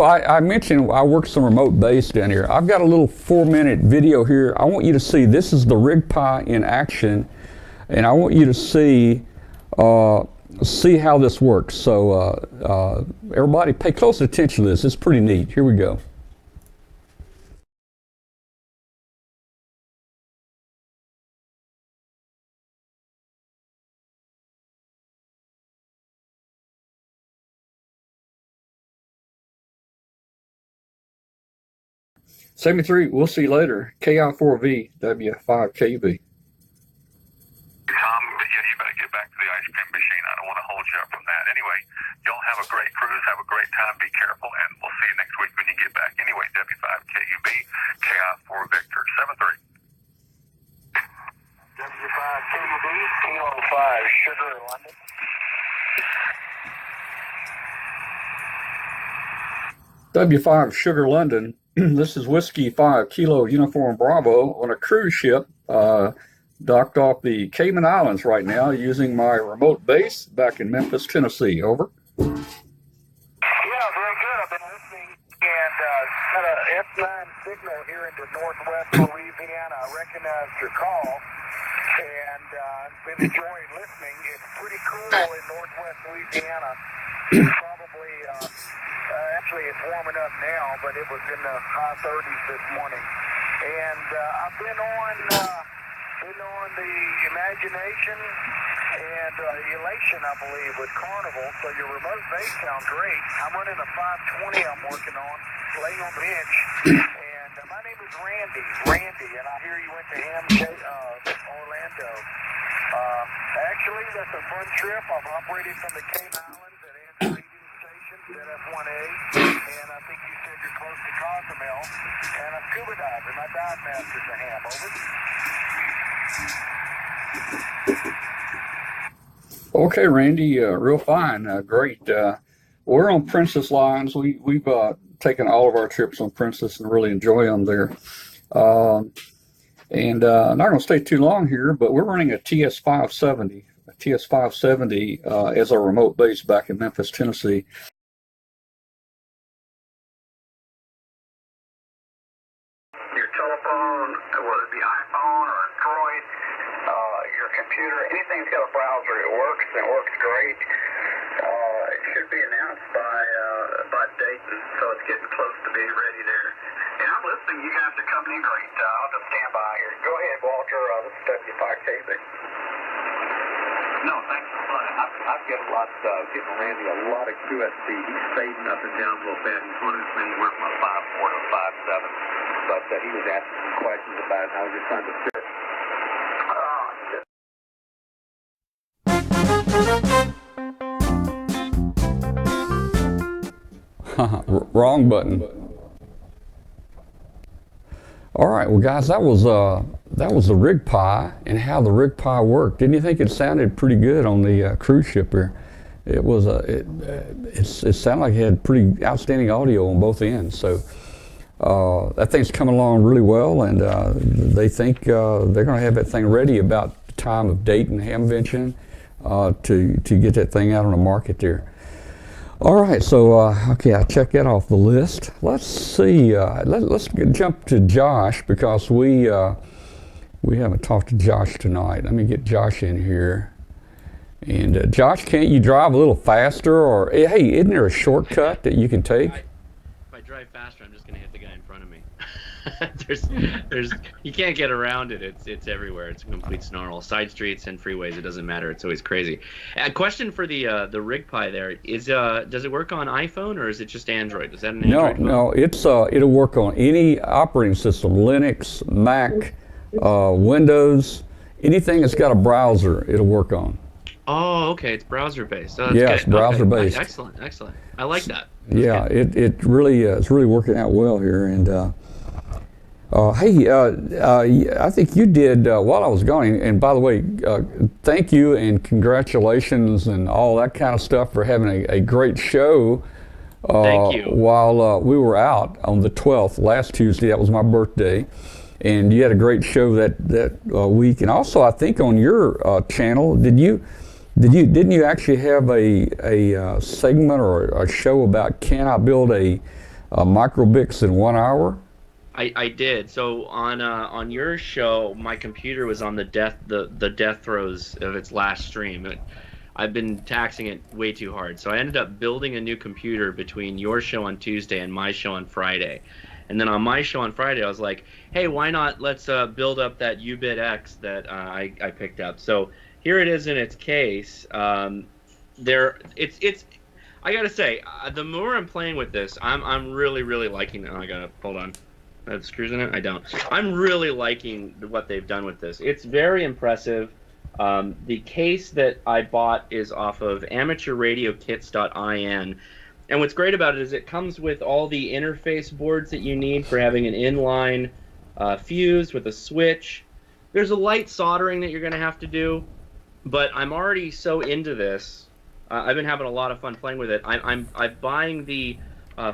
I mentioned I work some remote base down here. I've got a little 4-minute video here. I want you to see, this is the Rig Pi in action. and I want you to see how this works. So everybody pay close attention to this. It's pretty neat. Here we go. '73, we'll see you later. KI4V, W5KB. Tom, yeah, you better get back to the ice cream machine. I don't want to hold you up from that. Anyway, y'all have a great cruise. Have a great time. Be careful, and we'll see you next week when you get back. Anyway, W5KUB, KI4 Victor, 73. W5KUB, Kilo 5, Sugar, London. W5 Sugar London. This is Whiskey 5 Kilo Uniform Bravo on a cruise ship docked off the Cayman Islands right now using my remote base back in Memphis, Tennessee. Over. Yeah, very good. I've been listening and got a F9 signal here into northwest Louisiana. I recognized your call and been enjoying listening. It's pretty cool in northwest Louisiana. Probably, actually it's warming up now, but it was in the high 30s this morning. And I've been on the Imagination and Elation, I believe, with Carnival. So your remote base sounds great. I'm running a 520 I'm working on, laying on the bench. And my name is Randy, and I hear you went to Orlando. Actually, that's a fun trip. I've operated from the Cayman Islands at Andrew Stations, ZF1A, and I think you said you're close to Cozumel. And I scuba dive, and my dive master's a ham. Over. Okay, Randy, real fine, great. We're on Princess lines. We've taken all of our trips on Princess and really enjoy them there. And I'm not going to stay too long here, but we're running a TS570, as our remote base back in Memphis, Tennessee. Your telephone, whether it be iPhone or Android, your computer, anything that's got a browser, it works and it works great. It should be announced by Dayton, so it's getting close to being ready there. And I'm listening. You guys are coming in great. I'll just stand by here. Go ahead, Walter. This is W5KB. No, thanks for fun. I've got a lot, getting Randy a lot of QSC. He's fading up and down a little bit. He's wondering when he went from a 5.4 to a 5.7. But he was asking some questions about it. I was just trying to fit. Wrong button. All right, well, guys, that was the rig pie and how the rig pie worked. Didn't you think it sounded pretty good on the cruise ship here? It was it sounded like it had pretty outstanding audio on both ends. So that thing's coming along really well, and they think they're going to have that thing ready about the time of Dayton Hamvention to get that thing out on the market there. All right, so okay, I checked that off the list. Let's see. Let's jump to Josh because we haven't talked to Josh tonight. Let me get Josh in here. And Josh, can't you drive a little faster? Or hey, isn't there a shortcut that you can take? If I drive faster, I'm just going to hit the guy in front of me. there's you can't get around it. It's everywhere. It's a complete snarl. Side streets and freeways, it doesn't matter. It's always crazy. A question for the rig pie there is does it work on iPhone or is it just Android? Is that an Android phone? No, it'll work on any operating system, Linux, Mac, Windows, anything that's got a browser, it'll work on. Oh, okay. It's browser based. Oh, yeah, it's browser based. Excellent. I like that. Yeah, it really it's really working out well here. And hey, I think you did while I was gone. And by the way, thank you and congratulations and all that kind of stuff for having a great show. Thank you. While we were out on the 12th, last Tuesday, that was my birthday, and you had a great show that week. And also, I think on your channel, didn't you actually have a segment or a show about can I build a micro BIX in 1 hour? I did. So on your show, my computer was on the death throes of its last stream. I've been taxing it way too hard. So I ended up building a new computer between your show on Tuesday and my show on Friday. And then on my show on Friday, I was like, hey, why not let's build up that uBitx that I picked up. So here it is in its case. It's I gotta say, the more I'm playing with this, I'm really liking it. Oh, I gotta hold on. I have screws in it? I don't. I'm really liking what they've done with this. It's very impressive. The case that I bought is off of amateurradiokits.in. And what's great about it is it comes with all the interface boards that you need for having an inline fuse with a switch. There's a light soldering that you're going to have to do, but I'm already so into this. I've been having a lot of fun playing with it. I'm buying the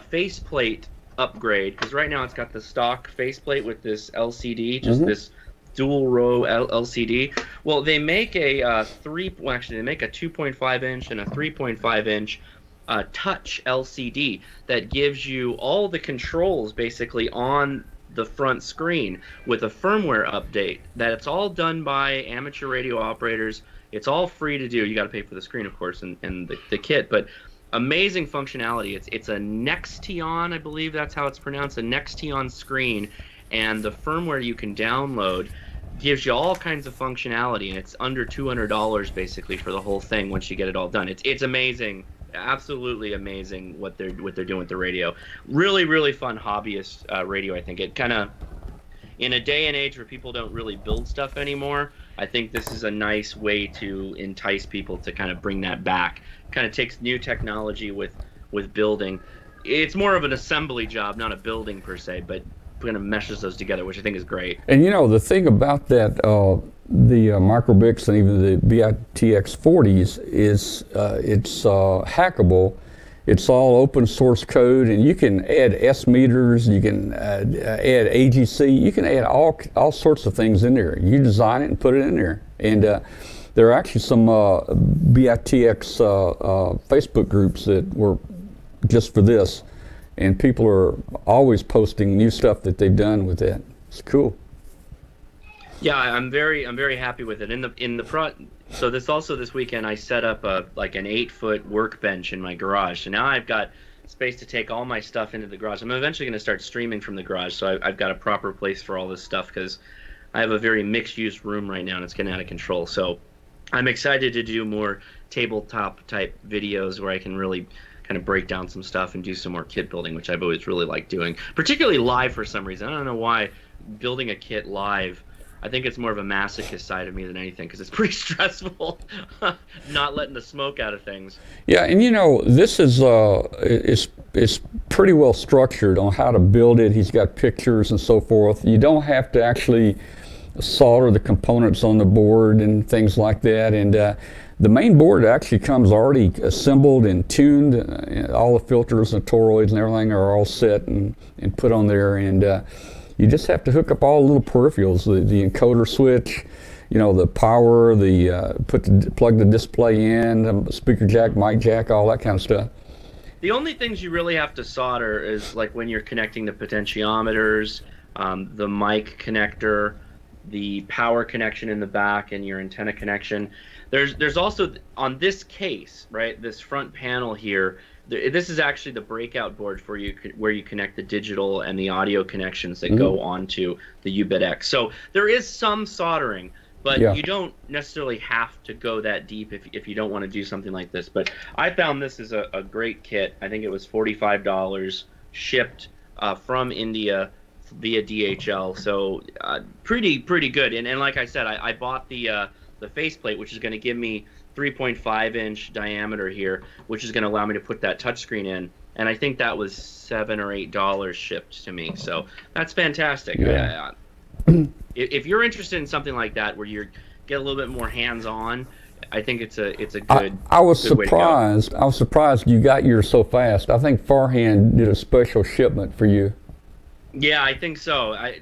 faceplate upgrade, because right now it's got the stock faceplate with this LCD, just this dual row LCD. Well, they make a they make a 2.5 inch and a 3.5 inch touch LCD that gives you all the controls basically on the front screen with a firmware update. That it's all done by amateur radio operators. It's all free to do. You got to pay for the screen, of course, and the kit, but amazing functionality. It's a Nextion, I believe that's how it's pronounced, a Nextion screen, and the firmware you can download gives you all kinds of functionality, and it's under $200 basically for the whole thing once you get it all done. It's amazing, absolutely amazing what they're doing with the radio. Really fun hobbyist radio. I think it kind of, in a day and age where people don't really build stuff anymore, I think this is a nice way to entice people to kind of bring that back. Kind of takes new technology with building. It's more of an assembly job, not a building per se, but kind of meshes those together, which I think is great. And you know, the thing about that, the microBics and even the BITX 40s is it's hackable. It's all open source code, and you can add S meters, you can add AGC, you can add all sorts of things in there. You design it and put it in there. And there are actually some BITX Facebook groups that were just for this, and people are always posting new stuff that they've done with that. It's cool. Yeah, I'm very happy with it. So this weekend I set up like an 8-foot workbench in my garage. So now I've got space to take all my stuff into the garage. I'm eventually going to start streaming from the garage, so I've got a proper place for all this stuff, because I have a very mixed-use room right now and it's getting out of control. So I'm excited to do more tabletop type videos where I can really kind of break down some stuff and do some more kit building, which I've always really liked doing, particularly live for some reason. I don't know why. Building a kit live, I think it's more of a masochist side of me than anything, because it's pretty stressful not letting the smoke out of things. Yeah, and you know, this is pretty well structured on how to build it. He's got pictures and so forth. You don't have to actually solder the components on the board and things like that. And the main board actually comes already assembled and tuned. All the filters and toroids and everything are all set and put on there. And you just have to hook up all the little peripherals, the encoder switch, you know, the power, plug the display in, speaker jack, mic jack, all that kind of stuff. The only things you really have to solder is like when you're connecting the potentiometers, the mic connector, the power connection in the back, and your antenna connection. There's also, on this case, right, this front panel here, this is actually the breakout board for you, where you connect the digital and the audio connections that go onto the uBitx. So there is some soldering, but you don't necessarily have to go that deep if you don't want to do something like this. But I found this is a great kit. I think it was $45 shipped from India via DHL, so pretty good. And like I said, I bought the faceplate, which is going to give me 3.5 inch diameter here, which is going to allow me to put that touchscreen in, and I think that was $7 or $8 shipped to me, so that's fantastic. Yeah. If you're interested in something like that where you get a little bit more hands-on, I think it's a good. I was good surprised. I was surprised you got yours so fast. I think Farhan did a special shipment for you. Yeah, I think so. I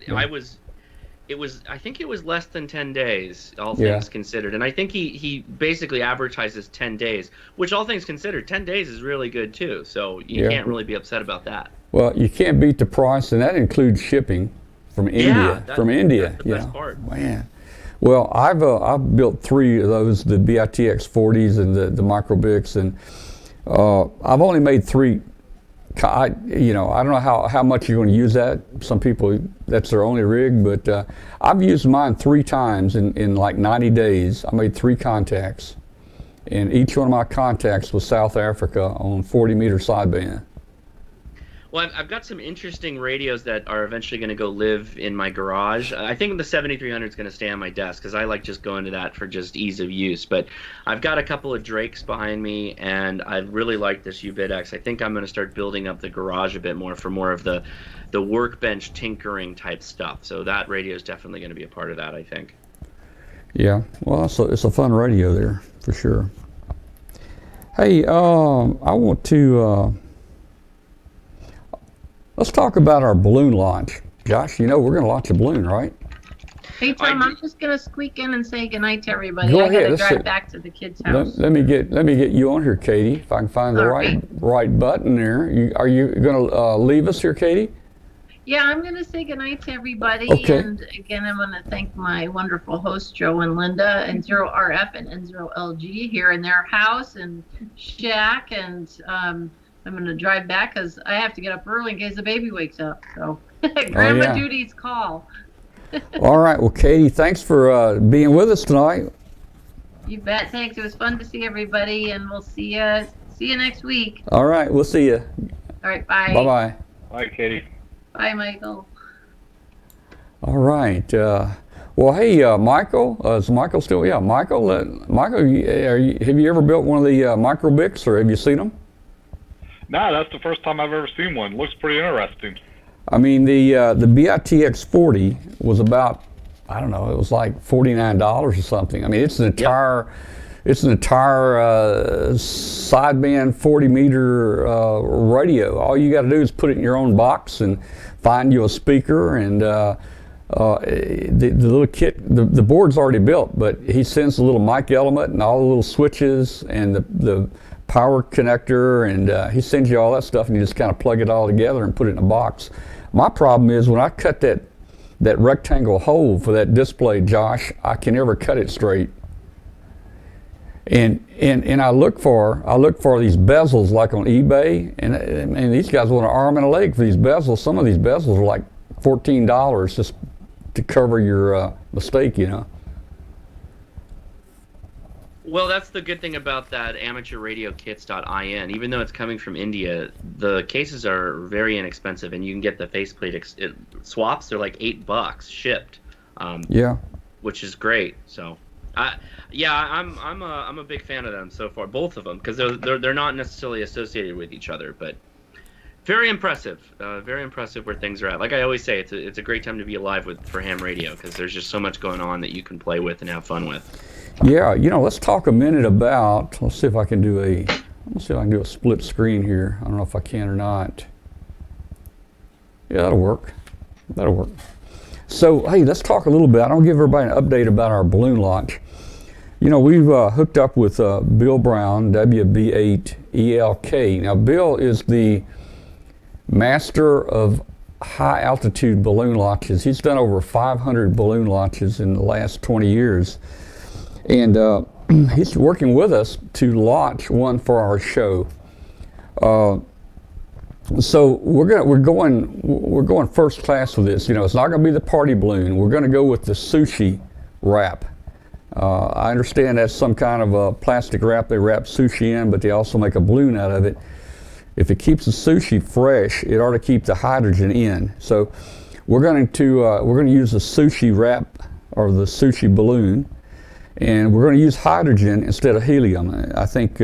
think it was less than 10 days, all things considered. And I think he basically advertises 10 days, which all things considered, 10 days is really good too. So you can't really be upset about that. Well, you can't beat the price, and that includes shipping from India. That's the yeah. best part. Man. Well, I've built 3 of those, the BITX 40s and the uBitx, and I've only made 3. I don't know how much you're going to use that. Some people, that's their only rig, but I've used mine 3 times in like 90 days. I made 3 contacts, and each one of my contacts was South Africa on 40-meter sideband. Well, I've got some interesting radios that are eventually going to go live in my garage. I think the 7300 is going to stay on my desk because I like just going to that for just ease of use. But I've got a couple of Drakes behind me, and I really like this uBitx. I think I'm going to start building up the garage a bit more for more of the workbench tinkering type stuff. So that radio is definitely going to be a part of that, I think. Yeah, well, it's a fun radio there for sure. Hey, I want to. Let's talk about our balloon launch. Josh, we're going to launch a balloon, right? Hey, Tom, I'm just going to squeak in and say goodnight to everybody. Go I got ahead. to drive back to the kids' house. Let me get you on here, Katie, if I can find the right button there. Are you going to leave us here, Katie? Yeah, I'm going to say goodnight to everybody. Okay. And again, I want to thank my wonderful hosts, Joe and Linda, and N0RF and N0LG here in their house and shack. And I'm going to drive back because I have to get up early in case the baby wakes up. So grandma duties call. All right. Well, Katie, thanks for being with us tonight. You bet. Thanks. It was fun to see everybody, and we'll see you next week. All right. We'll see you. All right. Bye. Bye-bye. Bye, Katie. Bye, Michael. All right. Well, hey, Michael. Is Michael still? Yeah, Michael. Michael, have you ever built one of the uBitx, or have you seen them? No, that's the first time I've ever seen one. Looks pretty interesting. I mean, the BITX 40 was about, I don't know, it was like $49 or something. I mean, it's an entire sideband 40-meter radio. All you got to do is put it in your own box and find you a speaker, and the little kit, the board's already built, but he sends the little mic element and all the little switches and the power connector, and he sends you all that stuff, and you just kind of plug it all together and put it in a box. My problem is when I cut that rectangle hole for that display, Josh, I can never cut it straight. And I look for these bezels like on eBay, and these guys want an arm and a leg for these bezels. Some of these bezels are like $14 just to cover your mistake, Well, that's the good thing about that amateurradiokits.in. Even though it's coming from India, the cases are very inexpensive, and you can get the faceplate swaps. They're like $8 shipped. Which is great. So, I'm a big fan of them so far, both of them, because they're not necessarily associated with each other, but very impressive. Very impressive where things are at. Like I always say, it's a great time to be alive for ham radio, because there's just so much going on that you can play with and have fun with. Yeah, let's talk a minute about, let's see if I can do a split screen here. I don't know if I can or not. Yeah, that'll work. So, hey, let's talk a little bit. I'll give everybody an update about our balloon launch. We've hooked up with Bill Brown, WB8ELK. Now, Bill is the master of high altitude balloon launches. He's done over 500 balloon launches in the last 20 years. And he's working with us to launch one for our show. So we're going first class with this. It's not going to be the party balloon. We're going to go with the sushi wrap. I understand that's some kind of a plastic wrap they wrap sushi in, but they also make a balloon out of it. If it keeps the sushi fresh, it ought to keep the hydrogen in. So we're going to use the sushi wrap or the sushi balloon. And we're going to use hydrogen instead of helium. I think,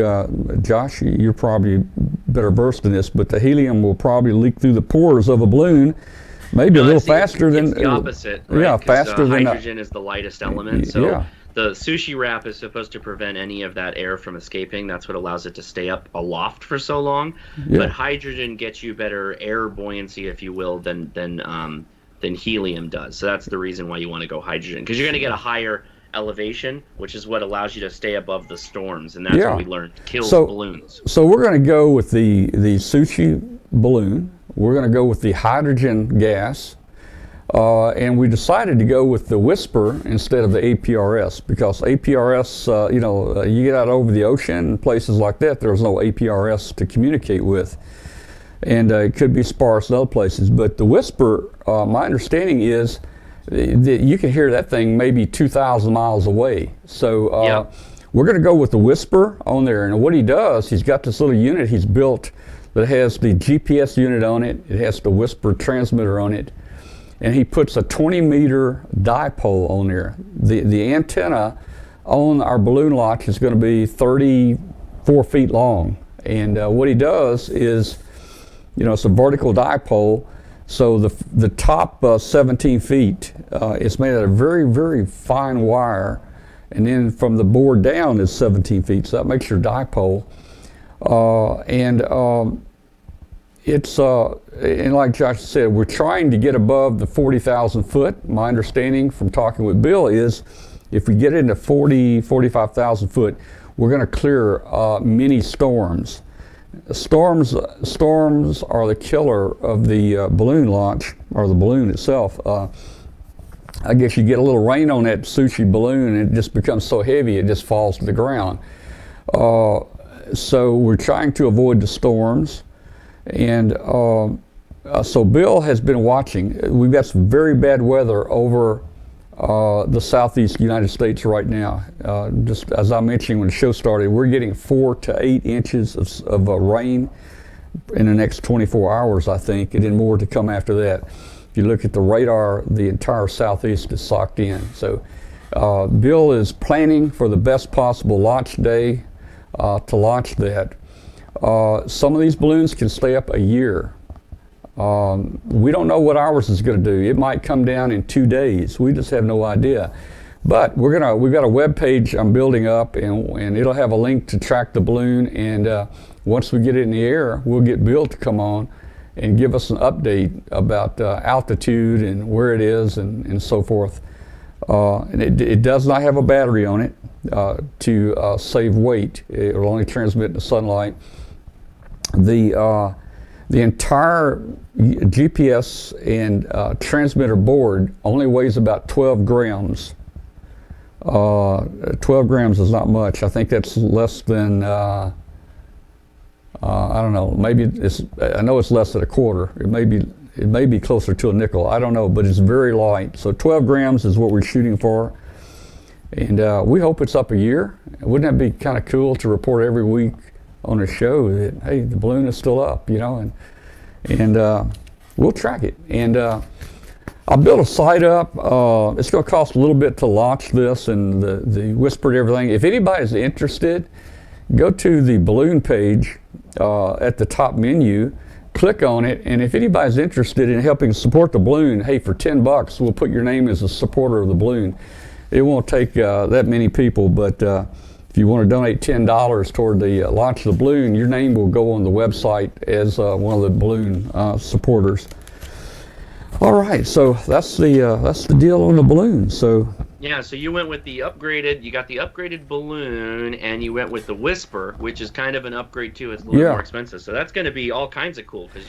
Josh, you're probably better versed in this, but the helium will probably leak through the pores of a balloon, maybe a little faster than... It's the opposite, right? Yeah, faster than... Hydrogen is the lightest element, so the sushi wrap is supposed to prevent any of that air from escaping. That's what allows it to stay up aloft for so long. Yeah. But hydrogen gets you better air buoyancy, if you will, than helium does. So that's the reason why you want to go hydrogen, because you're going to get a higher elevation, which is what allows you to stay above the storms, and that's what we learned kills balloons. So we're going to go with the sushi balloon, We're going to go with the hydrogen gas. And we decided to go with the Whisper instead of the APRS because APRS, you get out over the ocean and places like that, there's no APRS to communicate with. And it could be sparse in other places. But the Whisper, my understanding is that you can hear that thing maybe 2,000 miles away. So we're going to go with the Whisper on there. And what he does, he's got this little unit he's built that has the GPS unit on it. It has the Whisper transmitter on it. And he puts a 20-meter dipole on there. The antenna on our balloon launch is going to be 34 feet long. And what he does is, it's a vertical dipole. So the top 17 feet is made out of very, very fine wire. And then from the board down is 17 feet. So that makes your dipole. And like Josh said, we're trying to get above the 40,000 foot. My understanding from talking with Bill is if we get into 45,000 foot, we're going to clear mini storms. Storms are the killer of the balloon launch, or the balloon itself. I guess you get a little rain on that sushi balloon and it just becomes so heavy it just falls to the ground. So we're trying to avoid the storms. And so Bill has been watching. We've got some very bad weather over the southeast United States right now. Just as I mentioned when the show started, we're getting 4 to 8 inches of rain in the next 24 hours, I think, and then more to come after that. If you look at the radar, the entire southeast is socked in. So Bill is planning for the best possible launch day to launch that. Some of these balloons can stay up a year. We don't know what ours is going to do. It might come down in 2 days. We just have no idea. But we've got a web page I'm building up, and it'll have a link to track the balloon. And once we get it in the air, we'll get Bill to come on and give us an update about altitude and where it is and so forth. And it does not have a battery on it to save weight. It will only transmit in the sunlight. The entire GPS and transmitter board only weighs about 12 grams. 12 grams is not much. I think that's less than, I don't know, I know it's less than a quarter. It may be closer to a nickel. I don't know, but it's very light. So 12 grams is what we're shooting for. And we hope it's up a year. Wouldn't that be kind of cool to report every week on the show that, hey, the balloon is still up, and we'll track it. And I'll build a site up. It's going to cost a little bit to launch this and the Whispered everything. If anybody's interested, go to the balloon page at the top menu, click on it, and if anybody's interested in helping support the balloon, hey, for $10, we'll put your name as a supporter of the balloon. It won't take that many people, but if you want to donate $10 toward the launch of the balloon, your name will go on the website as one of the balloon supporters. All right, so that's the deal on the balloon. So yeah, so you went with the upgraded. You got the upgraded balloon, and you went with the Whisper, which is kind of an upgrade too. It's a little more expensive, so that's going to be all kinds of cool. Because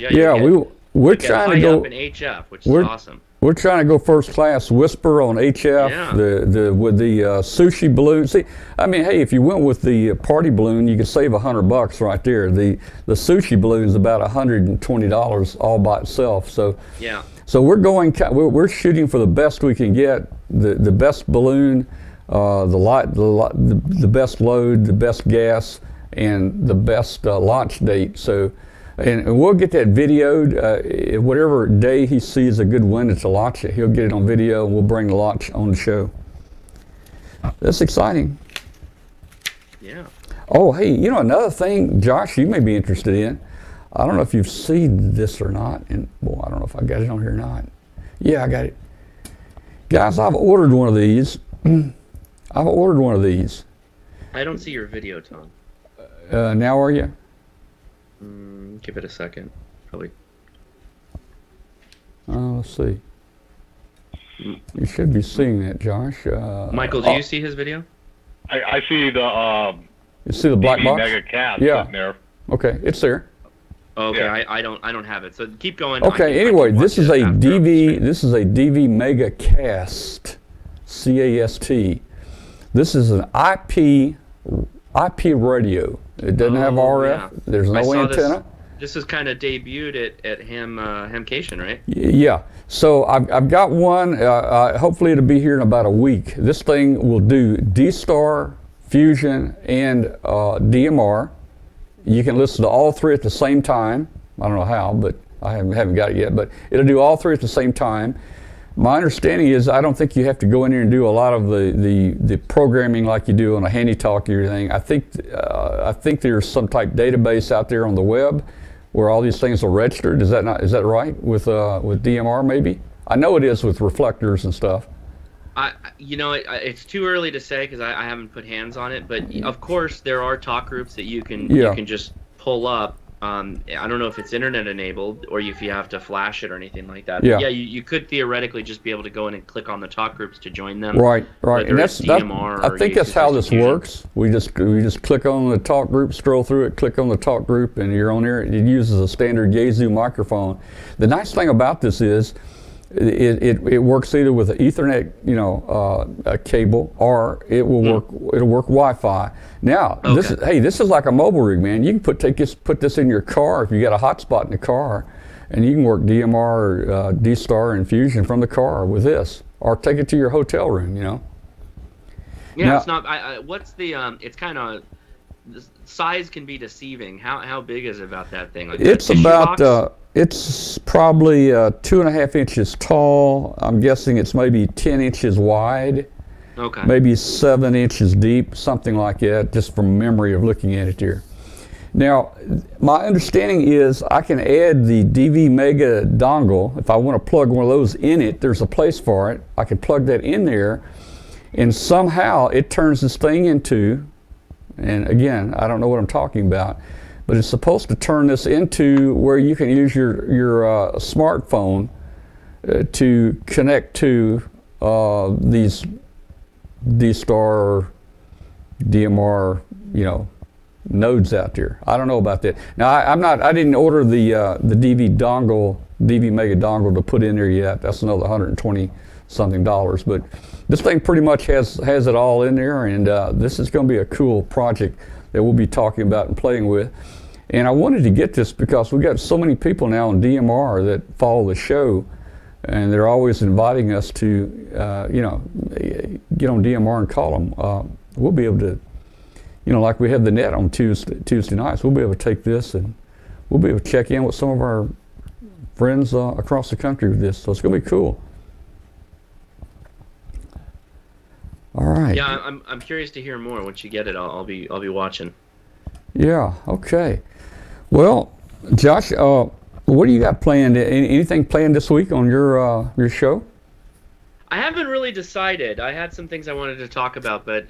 we're trying to go up in HF, which is awesome. We're trying to go first class Whisper on HF, with the sushi balloon. See, I mean, hey, if you went with the party balloon, you could save $100 right there. The sushi balloon is about $120 all by itself. So we're shooting for the best we can get, the best balloon, the best load, the best gas, and the best launch date. So. And we'll get that videoed. Whatever day he sees a good window to launch it, he'll get it on video, and we'll bring the launch on the show. That's exciting. Yeah. Oh, hey, another thing, Josh, you may be interested in. I don't know if you've seen this or not. And I don't know if I got it on here or not. Yeah, I got it. Guys, I've ordered one of these. I don't see your video, Tom. Now are you? Give it a second, probably. Let's see. You should be seeing that, Josh. Michael, do you see his video? I see the you see the black box? Mega Cat yeah. sitting there. Okay, it's there. Okay, Yeah. I don't have it. So keep going. Okay. Anyway, this is a DV. This is a DV Mega Cast, CAST. This is an IP radio. It doesn't have RF. Yeah. There's I no saw antenna. This is kind of debuted at Hamcation, right? Yeah. So I've got one. Hopefully it'll be here in about a week. This thing will do D-Star, Fusion, and DMR. You can listen to all three at the same time. I don't know how, but I haven't got it yet. But it'll do all three at the same time. My understanding is I don't think you have to go in here and do a lot of the programming like you do on a handy talkie or anything. I think there's some type database out there on the web where all these things are registered. Is that right with DMR maybe? I know it is with reflectors and stuff. It's too early to say because I haven't put hands on it. But of course, there are talk groups that you can just pull up. I don't know if it's internet enabled or if you have to flash it or anything like that. Yeah. But yeah, you could theoretically just be able to go in and click on the talk groups to join them. Right. And that's DMR. I think that's how this works. We just click on the talk group, scroll through it, click on the talk group, and you're on there. It uses a standard Yaesu microphone. The nice thing about this is it works either with an Ethernet, a cable, or it will work. It'll work Wi-Fi. Now, this is like a mobile rig, man. You can put this in your car if you got a hotspot in the car, and you can work DMR, D-Star, and Fusion from the car with this, or take it to your hotel room. Yeah, now, it's not. What's the? It's kind of. The size can be deceiving. How big is about that thing? Like it's about. It's probably 2.5 inches tall. I'm guessing it's maybe 10 inches wide. Okay. Maybe 7 inches deep, something like that, just from memory of looking at it here. Now, my understanding is I can add the DV Mega dongle. If I want to plug one of those in it, there's a place for it. I can plug that in there, and somehow it turns this thing into, and again, I don't know what I'm talking about, but it's supposed to turn this into where you can use your smartphone to connect to these D-Star, DMR, nodes out there. I don't know about that. Now I didn't order the DV Mega dongle to put in there yet. That's another $120 something. But this thing pretty much has it all in there, and this is going to be a cool project that we'll be talking about and playing with. And I wanted to get this because we got so many people now on DMR that follow the show, and they're always inviting us to, get on DMR and call them. We'll be able to, like we have the net on Tuesday nights, we'll be able to take this and we'll be able to check in with some of our friends across the country with this. So it's going to be cool. All right. Yeah, I'm curious to hear more. Once you get it, I'll be watching. Yeah. Okay. Well, Josh, what do you got planned? Anything planned this week on your show? I haven't really decided. I had some things I wanted to talk about, but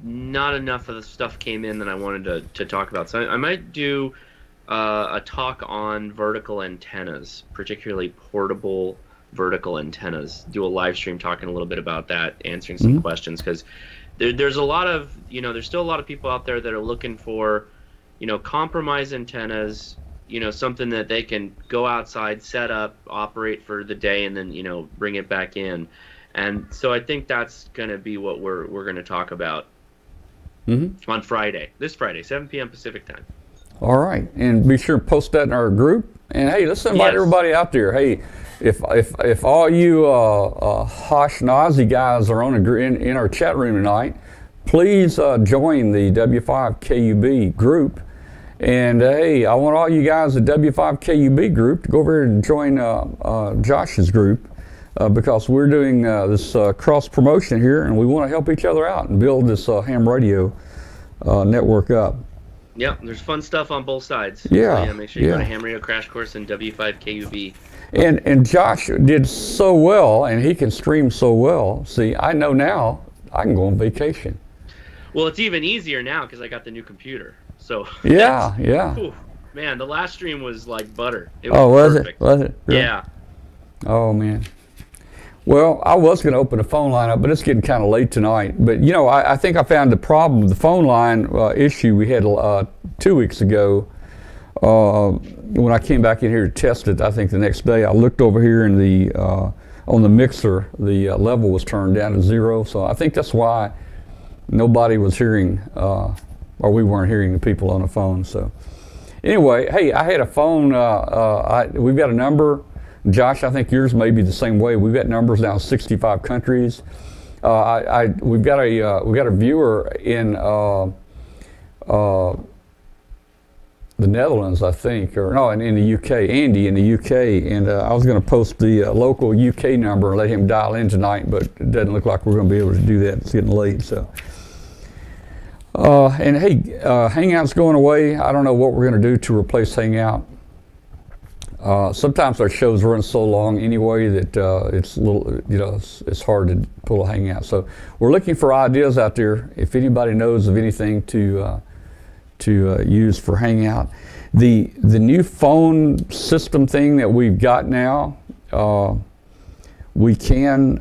not enough of the stuff came in that I wanted to talk about. So I might do a talk on vertical antennas, particularly portable vertical antennas. Do a live stream talking a little bit about that, answering some questions, because there's a lot of, there's still a lot of people out there that are looking for, compromise antennas, something that they can go outside, set up, operate for the day, and then, bring it back in. And so I think that's going to be what we're going to talk about on Friday, this Friday, 7 p.m. Pacific time. All right. And be sure to post that in our group. And hey, let's invite everybody out there. Hey, if all you Hashnazi guys are in our chat room tonight, please join the W5KUB group. And hey, I want all you guys at W5KUB group to go over here and join Josh's group because we're doing this cross promotion here, and we want to help each other out and build this ham radio network up. Yep, there's fun stuff on both sides. Yeah. So make sure you go to Ham Radio Crash Course and W5KUB. And Josh did so well, and he can stream so well. See, I know now I can go on vacation. Well, it's even easier now because I got the new computer. So yeah. Whew, man, the last stream was like butter. It was perfect. Was it? Really? Yeah. Oh man. Well, I was going to open the phone line up, but it's getting kind of late tonight. But I think I found the problem with the phone line issue we had 2 weeks ago. when I came back in here to test it, I think the next day I looked over here and on the mixer, the level was turned down to 0. So I think that's why nobody was hearing, or we weren't hearing the people on the phone. So anyway, hey, I had a phone. We've got a number. Josh, I think yours may be the same way. We've got numbers now in 65 countries. We've got a viewer in the Netherlands, I think, or no, in the UK, Andy in the UK, and I was going to post the local UK number and let him dial in tonight, but it doesn't look like we're going to be able to do that. It's getting late, so. And hey, Hangout's going away. I don't know what we're going to do to replace Hangout. Sometimes our shows run so long anyway that it's a little, it's hard to pull a Hangout. So we're looking for ideas out there. If anybody knows of anything to use for Hangout. The new phone system thing that we've got now, we can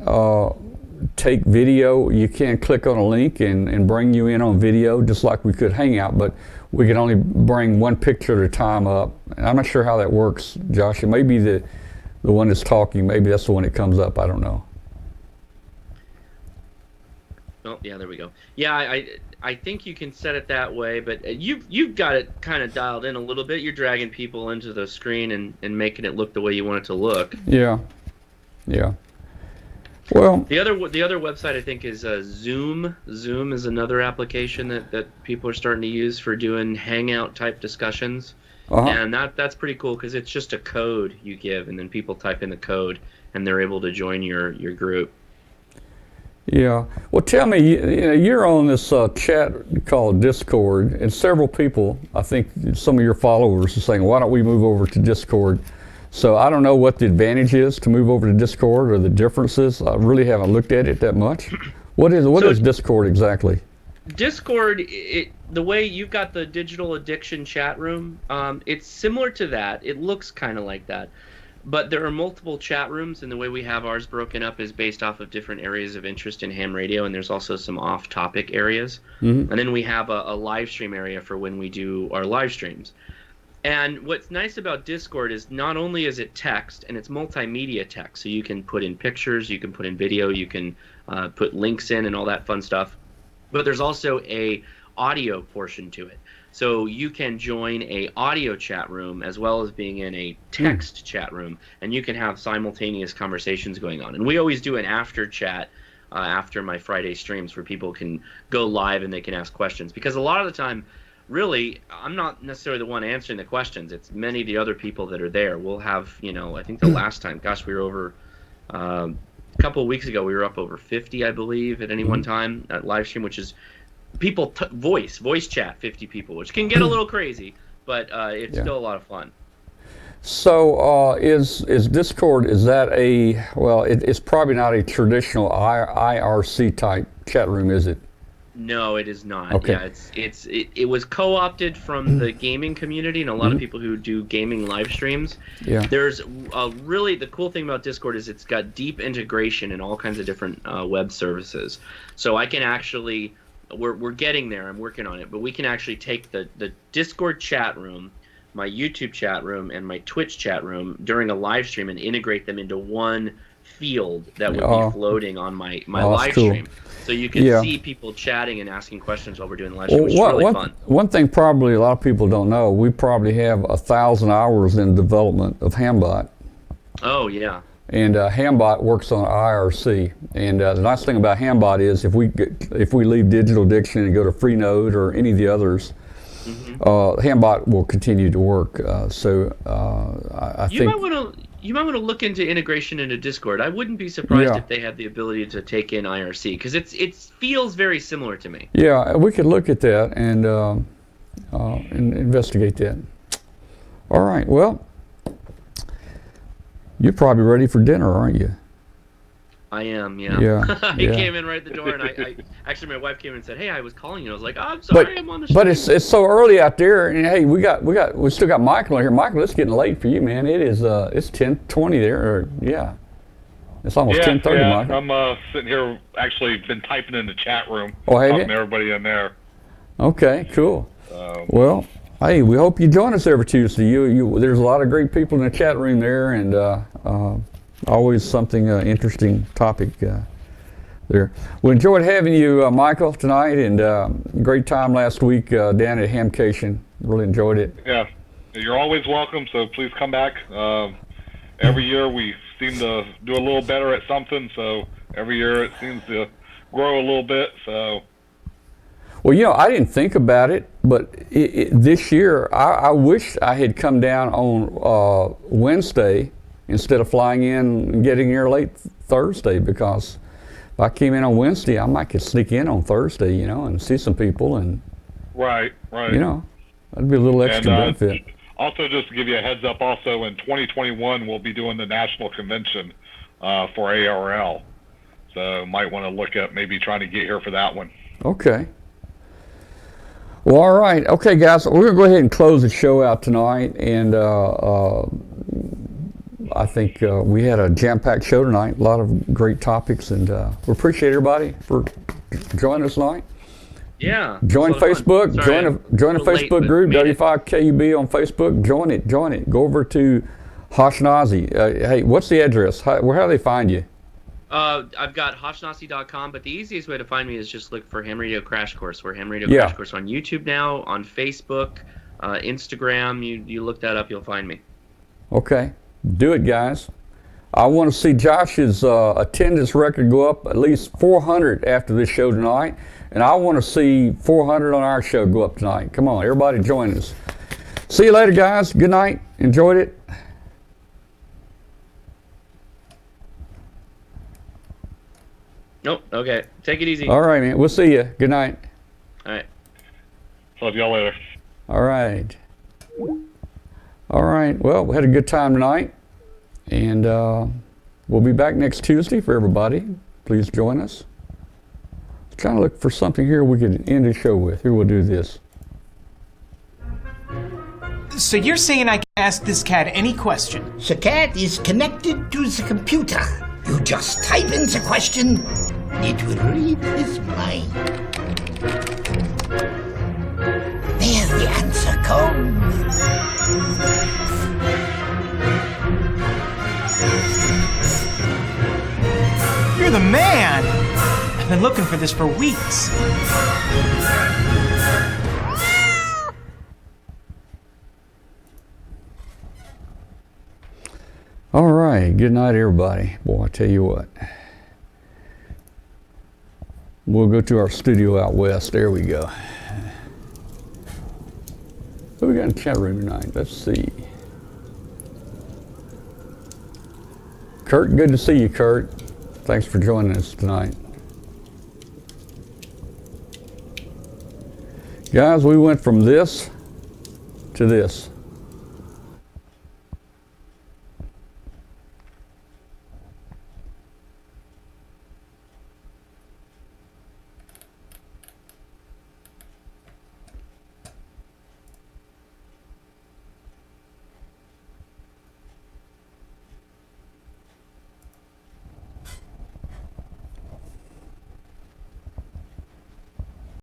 take video. You can click on a link and bring you in on video just like we could Hangout, but we can only bring one picture at a time up. And I'm not sure how that works, Josh. It may be the one that's talking. Maybe that's the one that comes up. I don't know. Oh, yeah, there we go. Yeah, I think you can set it that way, but you've got it kind of dialed in a little bit. You're dragging people into the screen and making it look the way you want it to look. Yeah. Well, the other website I think is Zoom. Zoom is another application that people are starting to use for doing Hangout type discussions, and that's pretty cool because it's just a code you give, and then people type in the code, and they're able to join your group. Yeah. Well, tell me, you're on this chat called Discord, and several people, I think some of your followers are saying, why don't we move over to Discord? So I don't know what the advantage is to move over to Discord or the differences. I really haven't looked at it that much. What is Discord exactly? Discord, the way you've got the digital addiction chat room, it's similar to that. It looks kind of like that. But there are multiple chat rooms, and the way we have ours broken up is based off of different areas of interest in ham radio, and there's also some off-topic areas. Mm-hmm. And then we have a live stream area for when we do our live streams. And what's nice about Discord is not only is it text, and it's multimedia text, so you can put in pictures, you can put in video, you can put links in and all that fun stuff, but there's also a audio portion to it. So you can join a audio chat room as well as being in a text chat room, and you can have simultaneous conversations going on. And we always do an after chat after my Friday streams where people can go live and they can ask questions, because a lot of the time, really, I'm not necessarily the one answering the questions. It's many of the other people that are there. We'll have, I think the last time, gosh, we were over, a couple of weeks ago, we were up over 50, I believe, at any one time at live stream, which is people voice chat 50 people, which can get a little crazy, but it's still a lot of fun. So is Discord, is that it's probably not a traditional IRC type chat room, is it? No, it is not. Okay. Yeah, it was co-opted from the gaming community and a lot of people who do gaming live streams. Yeah. There's really the cool thing about Discord is it's got deep integration in all kinds of different web services. So I can actually, we're getting there. I'm working on it, but we can actually take the Discord chat room, my YouTube chat room, and my Twitch chat room during a live stream and integrate them into one field that would be floating on my live stream. So you can see people chatting and asking questions while we're doing the live stream, which is really fun. One thing probably a lot of people don't know, we probably have 1,000 hours in development of Hambot. Oh, yeah. And Hambot works on IRC. And the nice thing about Hambot is if we leave Digital Diction and go to Freenode or any of the others, Hambot will continue to work. I think you might want to look into integration into Discord. I wouldn't be surprised if they had the ability to take in IRC, because it feels very similar to me. Yeah, we could look at that and investigate that. All right, well, you're probably ready for dinner, aren't you? I am, yeah. Yeah. He came in right at the door, and I actually, my wife came in and said, "Hey, I was calling you." I was like, "Oh, I'm sorry, I'm on the show." But it's so early out there, and hey, we still got Michael here. Michael, it's getting late for you, man. It is it's 10:20 there, or it's almost 10:30, Michael. I'm sitting here, actually been typing in the chat room. Oh, have you? Talking to everybody in there. Okay, cool. Well, Hey, we hope you join us every Tuesday. There's a lot of great people in the chat room there, and always something interesting topic there. We enjoyed having you, Michael, tonight, and great time last week down at Hamcation. Really enjoyed it. Yeah, you're always welcome. So please come back. Every year we seem to do a little better at something. So every year it seems to grow a little bit. So. Well, you know, I didn't think about it, but this year I wish I had come down on Wednesday instead of flying in and getting here late Thursday, because if I came in on Wednesday, I might could sneak in on Thursday, you know, and see some people and. Right. You know, that'd be a little extra benefit. Also, just to give you a heads up, also in 2021 we'll be doing the national convention for ARL, so might want to look at maybe trying to get here for that one. Okay. Well, all right. Okay, guys, we're going to go ahead and close the show out tonight. And I think we had a jam-packed show tonight, a lot of great topics. And we appreciate everybody for joining us tonight. Yeah. Join Facebook. Join the Facebook group, W5KUB on Facebook. Join it. Go over to Hashnazi. Hey, what's the address? How do they find you? I've got hoshnasi.com, but the easiest way to find me is just look for Ham Radio Crash Course. We're Ham Radio Crash Course on YouTube now, on Facebook, Instagram. You look that up, you'll find me. Okay. Do it, guys. I want to see Josh's attendance record go up at least 400 after this show tonight, and I want to see 400 on our show go up tonight. Come on, everybody join us. See you later, guys. Good night. Enjoyed it. Nope. Okay. Take it easy. All right, man. We'll see you. Good night. All right. Talk to y'all later. All right. All right. Well, we had a good time tonight, and we'll be back next Tuesday for everybody. Please join us. Trying to look for something here we could end the show with. Here, we'll do this. So you're saying I can ask this cat any question? The cat is connected to the computer. You just type in the question, it will read his mind. There the answer comes. You're the man! I've been looking for this for weeks. All right. Good night, everybody. Boy, I tell you what. We'll go to our studio out west. There we go. Who we got in the chat room tonight? Let's see. Kurt, good to see you, Kurt. Thanks for joining us tonight. Guys, we went from this to this.